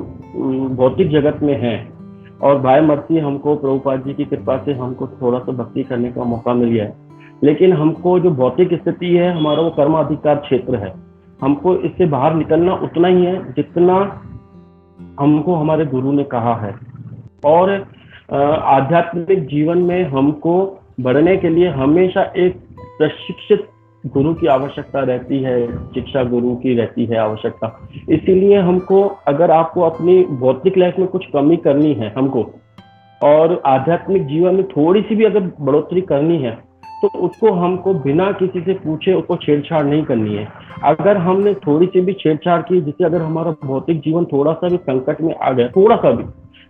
भौतिक जगत में हैं और बाय मर्सी हमको प्रभुपाद जी की कृपा से हमको थोड़ा सा भक्ति करने का मौका मिल गया है। लेकिन हमको जो भौतिक स्थिति है हमारा वो कर्माधिकार क्षेत्र है, हमको इससे बाहर निकलना उतना ही है जितना हमको हमारे गुरु ने कहा है। और आध्यात्मिक जीवन में हमको बढ़ने के लिए हमेशा एक प्रशिक्षित गुरु की आवश्यकता रहती है, शिक्षा गुरु की रहती है आवश्यकता। इसीलिए हमको, अगर आपको अपनी भौतिक लाइफ में कुछ कमी करनी है हमको, और आध्यात्मिक जीवन में थोड़ी सी भी अगर बढ़ोतरी करनी है, तो उसको हमको बिना किसी से पूछे उसको छेड़छाड़ नहीं करनी है। अगर हमने थोड़ी सी भी छेड़छाड़ की, जिससे अगर हमारा भौतिक जीवन थोड़ा सा भी संकट में आ गया, थोड़ा सा भी,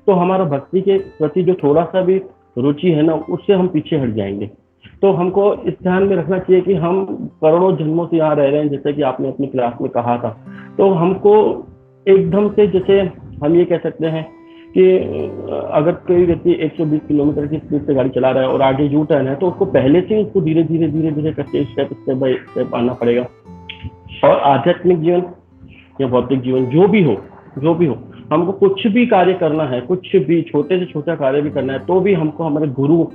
तो हमारा भक्ति के प्रति जो थोड़ा सा भी रुचि है ना, उससे हम पीछे हट जाएंगे। तो हमको इस ध्यान में रखना चाहिए कि हम करोड़ों जन्मों से यहाँ रह रहे हैं, जैसे कि आपने अपनी क्लास में कहा था। तो हमको एकदम से, जैसे हम ये कह सकते हैं कि अगर कोई व्यक्ति 120 किलोमीटर की स्पीड से गाड़ी चला रहा है और आगे यू टर्न है, तो उसको पहले से उसको धीरे धीरे करके स्टेप बाय स्टेप आना पड़ेगा। और आध्यात्मिक जीवन या भौतिक जीवन जो भी हो, हमको कुछ भी कार्य करना है, कुछ भी छोटे से छोटा कार्य भी करना है, तो भी हमको हमारे गुरु,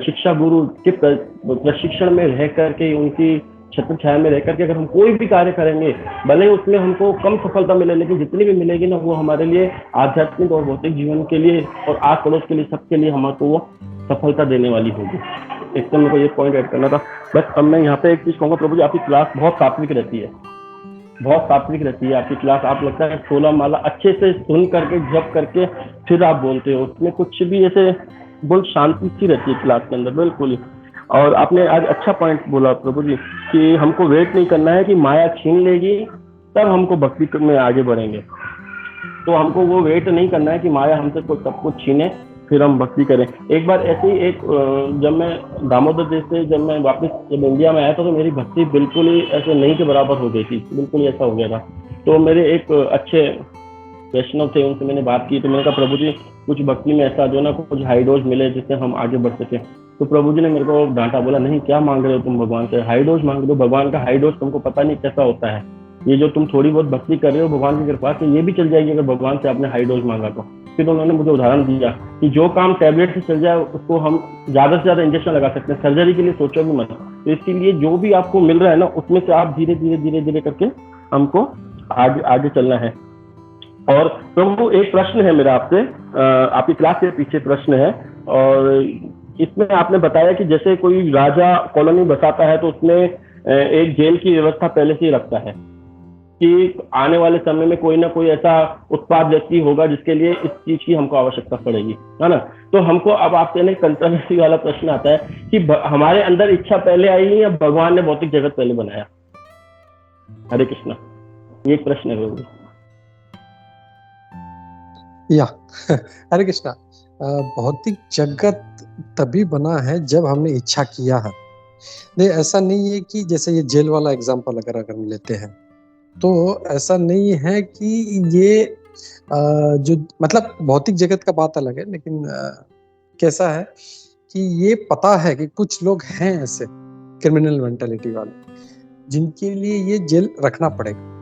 शिक्षा गुरु के प्रशिक्षण में रह करके, उनकी छत्र छाया में रह करके अगर हम कोई भी कार्य करेंगे, भले ही उसमें हमको कम सफलता मिले, लेकिन जितनी भी मिलेगी ना, वो हमारे लिए आध्यात्मिक और भौतिक जीवन के लिए और आस पड़ोस के लिए, सबके लिए हमको वो सफलता देने वाली होगी। इससे मेरे को ये पॉइंट ऐड करना था। बस अब मैं यहाँ पे एक चीज कहूँगा, प्रभु जी आपकी क्लास बहुत सात्विक रहती है, बहुत सात्विक रहती है आपकी क्लास। आप लगता है 16 माला अच्छे से सुन करके, जप करके फिर आप बोलते हो, उसमें कुछ भी ऐसे बहुत शांति सी रहती है क्लास के अंदर, बिल्कुल ही। और आपने आज अच्छा पॉइंट बोला प्रभु जी कि हमको वेट नहीं करना है कि माया छीन लेगी तब हमको भक्ति में आगे बढ़ेंगे। तो हमको वो वेट नहीं करना है कि माया हमसे कुछ सब कुछ छीने फिर हम भक्ति करें। एक बार ऐसे ही जब मैं दामोदर देश से जब मैं वापस जब इंडिया में आया था, तो मेरी भक्ति बिल्कुल ही ऐसे नहीं के बराबर हो गई थी, बिल्कुल ही ऐसा हो गया था। तो मेरे एक अच्छे वैष्णव थे, उनसे मैंने बात की, तो मैंने कहा प्रभु जी कुछ भक्ति में ऐसा जो ना कुछ हाई डोज मिले जिससे हम आगे बढ़ सके। तो प्रभु जी ने मेरे को डांटा, बोला नहीं क्या मांग रहे हो तुम भगवान से, हाई डोज मांग रहे हो। भगवान का हाई डोज तुमको पता नहीं कैसा होता है, ये जो तुम थोड़ी बहुत भक्ति कर रहे हो भगवान की कृपा से ये भी चल जाएगी अगर भगवान से आपने हाई डोज मांगा तो। फिर उन्होंने मुझे उदाहरण दिया कि जो काम टैबलेट से चल जाए उसको हम ज्यादा से ज्यादा इंजेक्शन लगा सकते हैं, सर्जरी के लिए सोचो भी मत। तो इसीलिए जो भी आपको मिल रहा है ना, उसमें से आप धीरे धीरे करके हमको आगे चलना है। और प्रभु एक प्रश्न है मेरा आपसे, आपकी क्लास के पीछे प्रश्न है, और इसमें आपने बताया कि जैसे कोई राजा कॉलोनी बसाता है तो उसमें एक जेल की व्यवस्था पहले से ही रखता है कि आने वाले समय में कोई ना कोई ऐसा उत्पाद व्यक्ति होगा जिसके लिए इस चीज की हमको आवश्यकता पड़ेगी, है ना। तो हमको अब आपसे ना कंट्रोवर्सी वाला प्रश्न आता है कि हमारे अंदर इच्छा पहले आई या भगवान ने भौतिक जगत पहले बनाया। हरे कृष्णा, ये एक प्रश्न है प्रभु। या हरे कृष्णा, भौतिक जगत तभी बना है जब हमने इच्छा किया है। नहीं, ऐसा नहीं है कि जैसे ये जेल वाला एग्जांपल अगर हम लेते हैं तो ऐसा नहीं है कि ये जो मतलब भौतिक जगत का बात अलग है, लेकिन कैसा है कि ये पता है कि कुछ लोग हैं ऐसे क्रिमिनल मेंटालिटी वाले जिनके लिए ये जेल रखना पड़ेगा।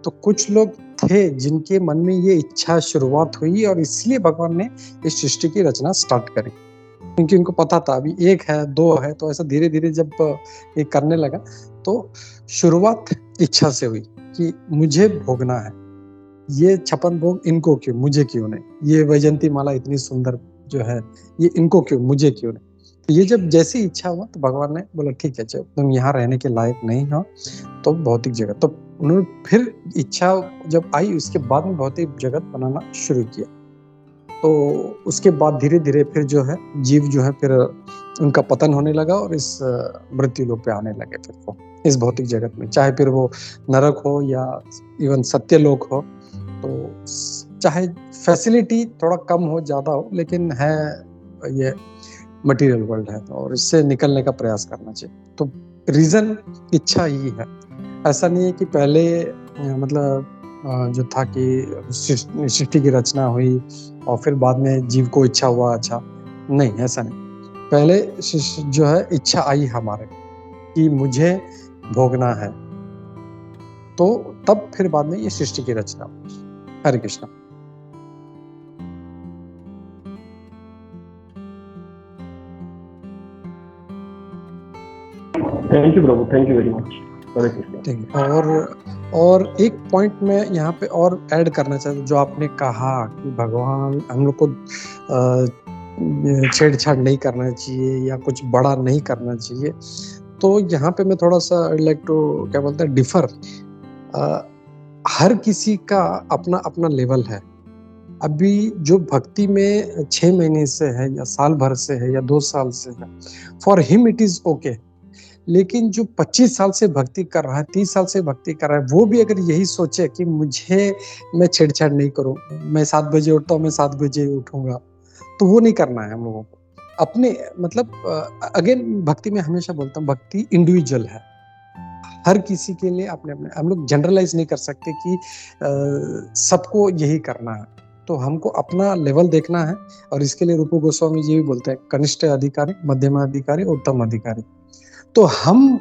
तो कुछ लोग थे जिनके मन में ये इच्छा शुरुआत हुई और इसलिए भगवान ने इस सृष्टि की रचना स्टार्ट करी, क्योंकि उनको पता था अभी 1 है 2 है। तो ऐसा धीरे धीरे जब ये करने लगा तो शुरुआत इच्छा से हुई कि मुझे भोगना है, ये 56 भोग इनको क्यों, मुझे क्यों नहीं, ये वैजयंती माला इतनी सुंदर जो है ये इनको क्यों, मुझे क्यों नहीं। तो ये जब जैसी इच्छा हुआ तो भगवान ने बोला ठीक है, जब तुम यहाँ रहने के लायक नहीं हो तो भौतिक जगत, तो उन्होंने फिर इच्छा जब आई उसके बाद में भौतिक जगत बनाना शुरू किया। तो उसके बाद धीरे धीरे फिर जो है जीव जो है फिर उनका पतन होने लगा और इस मृत्यु लोक पे आने लगे फिर वो इस भौतिक जगत में, चाहे फिर वो नरक हो या इवन सत्यलोक हो। तो चाहे फैसिलिटी थोड़ा कम हो ज्यादा हो, लेकिन है ये मटेरियल वर्ल्ड है और इससे निकलने का प्रयास करना चाहिए। तो रीजन इच्छा ही है, ऐसा नहीं है कि पहले मतलब जो था कि सृष्टि की रचना हुई और फिर बाद में जीव को इच्छा हुआ, अच्छा नहीं, ऐसा नहीं। पहले जो है इच्छा आई हमारे कि मुझे भोगना है, तो तब फिर बाद में ये सृष्टि की रचना। हरे कृष्णा। थैंक यू प्रभु, thank you very much. Hare Krishna. ठीक है। और एक पॉइंट में यहाँ पे और ऐड करना चाहता हूँ, जो आपने कहा कि भगवान हम लोग को छेड़छाड़ नहीं करना चाहिए या कुछ बड़ा नहीं करना चाहिए, तो यहाँ पे मैं थोड़ा सा लाइक टू क्या बोलते हैं डिफर। हर किसी का अपना अपना लेवल है। अभी जो भक्ति में 6 महीने से है या साल भर से है या 2 साल से है, for him it is okay. लेकिन जो 25 साल से भक्ति कर रहा है, 30 साल से भक्ति कर रहा है, वो भी अगर यही सोचे कि मैं छेड़छाड़ नहीं करूं, मैं 7 बजे उठता हूं, मैं 7 बजे ही उठूंगा, तो वो नहीं करना है हम लोगों को। अपने मतलब अगेन भक्ति में हमेशा बोलता हूँ, भक्ति इंडिविजुअल है। हर किसी के लिए अपने अपने, हम लोग जनरलाइज नहीं कर सकते कि सबको यही करना है। तो हमको अपना लेवल देखना है, और इसके लिए रूप गोस्वामी जी भी बोलते हैं कनिष्ठ अधिकारी, मध्यम अधिकारी, उत्तम अधिकारी। तो हम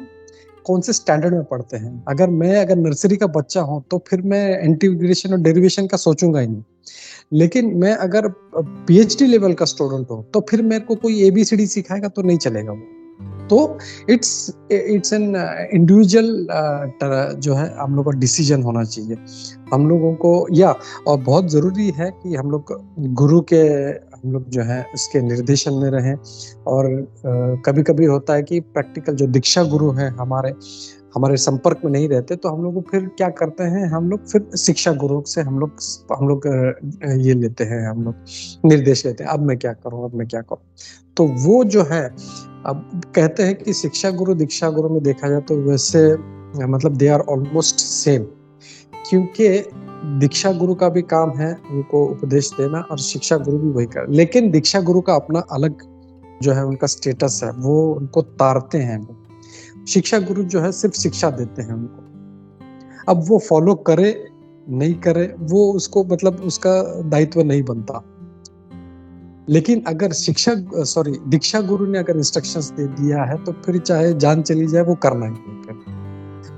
कौन से स्टैंडर्ड में पढ़ते हैं? अगर नर्सरी का बच्चा हूं तो फिर मैं इंटीग्रेशन और डेरिवेशन का सोचूंगा ही नहीं। लेकिन मैं अगर पीएचडी लेवल का स्टूडेंट हूं तो फिर मेरे को कोई एबीसीडी सिखाएगा तो नहीं चलेगा वो। तो इट्स एन इंडिविजुअल जो है हम लोग का डिसीजन होना चाहिए हम लोगों को। और बहुत जरूरी है कि हम लोग गुरु के हम लोग जो है इसके निर्देशन में रहें। और कभी कभी होता है कि प्रैक्टिकल जो दीक्षा गुरु है हमारे संपर्क में नहीं रहते, तो हम लोग फिर क्या करते हैं, हम लोग फिर शिक्षा गुरु से हम लोग ये लेते हैं, हम लोग निर्देश लेते हैं, अब मैं क्या करूं। तो वो जो है, अब कहते हैं कि शिक्षा गुरु दीक्षा गुरु में देखा जाए तो वैसे मतलब दे आर ऑलमोस्ट सेम, क्योंकि दीक्षा गुरु का भी काम है उनको उपदेश देना और शिक्षा गुरु भी वही कर। लेकिन दीक्षा गुरु का अपना अलग जो है उनका स्टेटस है, वो उनको तारते हैं। शिक्षा गुरु जो है सिर्फ शिक्षा देते हैं उनको। अब वो फॉलो करे नहीं करे वो उसको मतलब उसका दायित्व नहीं बनता। लेकिन अगर दीक्षा गुरु ने अगर इंस्ट्रक्शंस दे दिया है तो फिर चाहे जान चली जाए वो करना ही है फिर।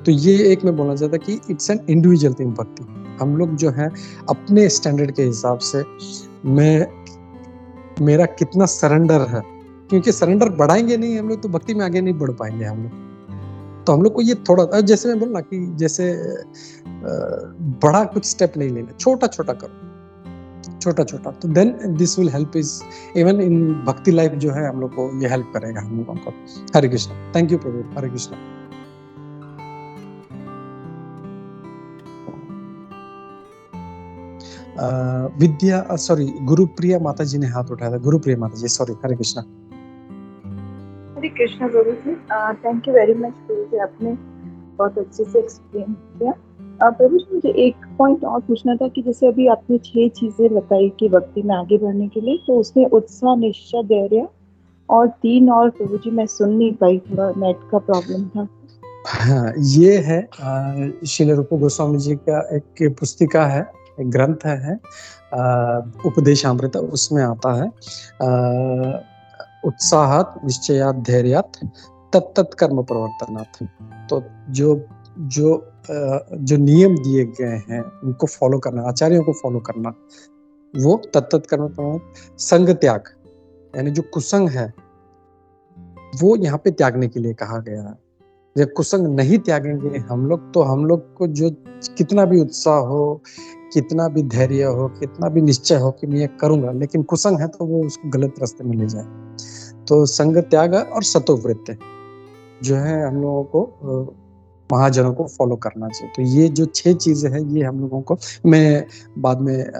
तो ये एक मैं बोलना चाहता कि इट्स एन इंडिविजुअल थिंग भक्ति। हम लोग जो है अपने स्टैंडर्ड के हिसाब से मेरा कितना सरेंडर है, क्योंकि सरेंडर बढ़ाएंगे नहीं हम लोग तो भक्ति में आगे नहीं बढ़ पाएंगे हम लोग। तो हम लोग को ये थोड़ा, जैसे मैं बोलना कि जैसे बड़ा कुछ स्टेप नहीं लेना, छोटा छोटा करो, छोटा छोटा, तो then this will help is even in bhakti life जो है हम लोग को ये हेल्प करेगा हम लोगों को। हरे कृष्णा। थैंक यू प्रभु। हरे कृष्णा। गुरुप्रिया माता जी ने हाथ उठाया था। गुरुप्रिया माता जी, सॉरी। हरे कृष्णा। हरे कृष्णा प्रभु जी, थैंक यू वेरी मच प्रभु जी, आपने बहुत अच्छे से एक्सप्लेन किया। प्रभु जी मुझे एक पॉइंट और पूछना था कि जैसे अभी आपने 6 चीजें बताई कि भक्ति में आगे बढ़ने के लिए, तो उसमें उत्साह, निश्चय, धैर्य और 3 और प्रभु जी मैं सुन नहीं पाई, थोड़ा नेट का प्रॉब्लम था। हाँ, ये है श्रील रूप गोस्वामी जी का एक पुस्तिका है, एक ग्रंथ है उपदेशामृत, उसमें आता है उत्साहात निश्चयात धैर्यात तत्त कर्म प्रवर्तनात्। तो जो नियम दिए गए हैं उनको फॉलो करना, आचार्यों को फॉलो करना, वो तत्त कर्म प्रवर्तनात्। संग त्याग, यानी जो कुसंग है वो यहाँ पे त्यागने के लिए कहा गया है। जब कुसंग नहीं त्यागेंगे हम लोग, तो हम लोग को जो कितना भी उत्साह हो, कितना भी धैर्य हो, कितना भी निश्चय हो कि मैं ये करूंगा, लेकिन कुसंग है तो वो उसको गलत रास्ते में ले जाए। तो संग त्याग और सतोवृत्ति जो है हम लोगों को महाजनों को फॉलो करना चाहिए। तो ये जो 6 चीजें हैं ये हम लोगों को, मैं बाद में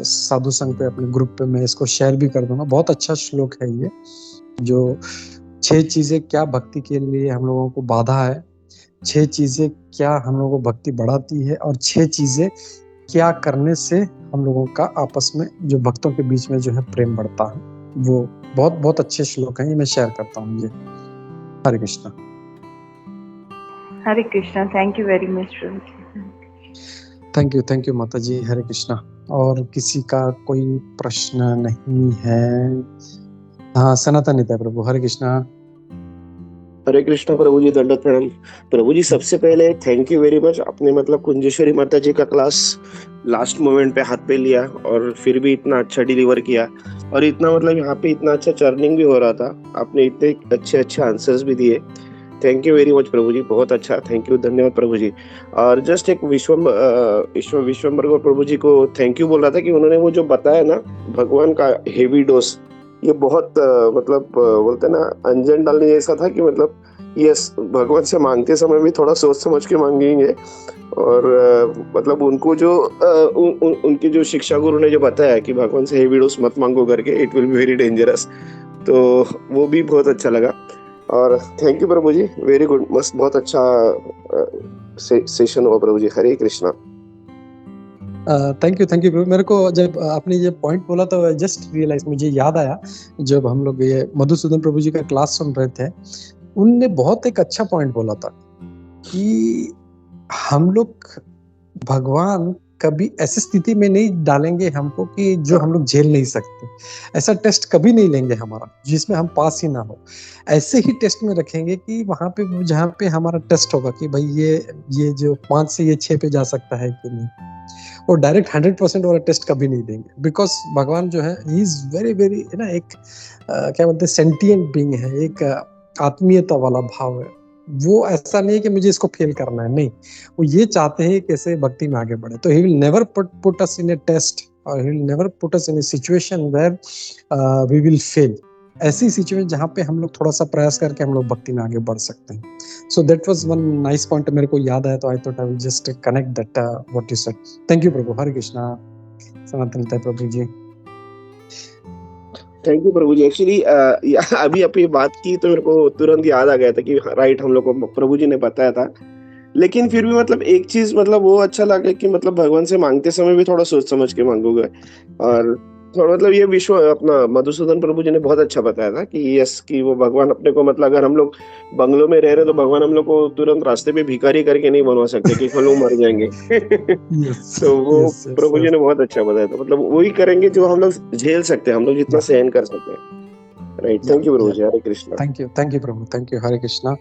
साधु संघ पे अपने ग्रुप पे मैं इसको शेयर भी कर दूंगा। बहुत अच्छा श्लोक है ये, जो 6 चीजें क्या भक्ति के लिए हम लोगों को बाधा है, 6 चीजें क्या हम लोगों को भक्ति बढ़ाती है, और 6 चीजें क्या करने से हम लोगों का आपस में जो भक्तों के बीच में जो है प्रेम बढ़ता है। वो बहुत बहुत अच्छे श्लोक हैं, ये मैं शेयर करता हूँ ये। Hare Krishna. Hare Krishna. Thank you very much प्रभु जी। थैंक यू माता जी। हरे कृष्णा। और किसी का कोई प्रश्न नहीं है? हाँ, सनातन नित्य प्रभु। हरे कृष्णा। हरे कृष्णा प्रभु जी, दंडवत प्रणाम। प्रभु जी सबसे पहले थैंक यू वेरी मच, आपने मतलब कुंजेश्वरी माता जी का क्लास लास्ट मोमेंट पे हाथ पे लिया और फिर भी इतना अच्छा डिलीवर किया, और इतना मतलब यहाँ पे इतना अच्छा चर्निंग भी हो रहा था, आपने इतने अच्छे आंसर्स भी दिए। थैंक यू वेरी मच प्रभु जी, बहुत अच्छा, थैंक यू, धन्यवाद प्रभु जी। और जस्ट एक विश्वम्बर को प्रभु जी को थैंक यू बोल रहा था कि उन्होंने वो जो बताया ना भगवान का हेवी डोज, ये बहुत मतलब बोलते हैं ना अंजन डालने जैसा था कि मतलब यस, भगवान से मांगते समय भी थोड़ा सोच समझ के मांगेंगे। और मतलब उनको जो उनके जो शिक्षा गुरु ने जो बताया कि भगवान से हेवी डोज मत मांगो करके, it will be very dangerous, तो वो भी बहुत अच्छा लगा। और थैंक यू प्रभु जी, वेरी गुड, मस्त, बहुत अच्छा सेशन हुआ प्रभु जी। हरे कृष्णा। थैंक यू प्रभु। मेरे को जब आपने ये पॉइंट बोला तो जस्ट रियलाइज, मुझे याद आया जब हम लोग ये मधुसूदन प्रभु जी का क्लास सुन रहे थे, उनने बहुत एक अच्छा पॉइंट बोला था कि हम लोग भगवान कभी ऐसी स्थिति में नहीं डालेंगे हमको कि जो हम लोग झेल नहीं सकते। ऐसा टेस्ट कभी नहीं लेंगे हमारा जिसमें हम पास ही ना हो। ऐसे ही टेस्ट में रखेंगे कि वहां पे जहाँ पे हमारा टेस्ट होगा कि भाई ये जो 5 से ये 6 पे जा सकता है कि नहीं, और डायरेक्ट 100% वाला टेस्ट कभी नहीं देंगे। बिकॉज भगवान जो है ही इज वेरी वेरी ना एक क्या बोलते हैं सेंटिएंट बीइंग है, एक आत्मीयता वाला भाव है। वो ऐसा नहीं है कि मुझे इसको फेल करना है, नहीं, वो ये चाहते हैं कैसे भक्ति में आगे बढ़े। तो he will never put us in a test और he will never put us in a situation where we will fail. ऐसी सिचुएशन जहाँ पे हम लोग थोड़ा सा प्रयास करके हम लोग भक्ति में आगे बढ़ सकते हैं। So that was one nice point मेरे को याद आया, तो I thought I will just connect that what you said. Thank you प्रभु। हरे कृष्णा। सनातन प्रभु जी। थैंक यू प्रभु जी। एक्चुअली अभी आप ये बात की तो मेरे को तुरंत याद आ गया था कि राइट, हम लोग को प्रभु जी ने बताया था, लेकिन फिर भी मतलब एक चीज मतलब वो अच्छा लगा कि मतलब भगवान से मांगते समय भी थोड़ा सोच समझ के मांगोगे। और थोड़ा मतलब ये विश्व अपना मधुसूदन प्रभु जी ने बहुत अच्छा बताया था कि यस, कि वो भगवान अपने को मतलब अगर हम लोग बंगलों में रह रहे तो भगवान हम लोग को तुरंत रास्ते पे भिखारी करके नहीं बनवा सकते कि हम लोग मर जाएंगे। यस तो वो यस प्रभु जी ने बहुत अच्छा बताया था, मतलब वही करेंगे जो हम लोग झेल सकते हैं, हम लोग जितना सहन कर सकते हैं। राइट, थैंक यू प्रभु जी। हरे कृष्णा। थैंक यू प्रभु। Thank you. हरे कृष्णा।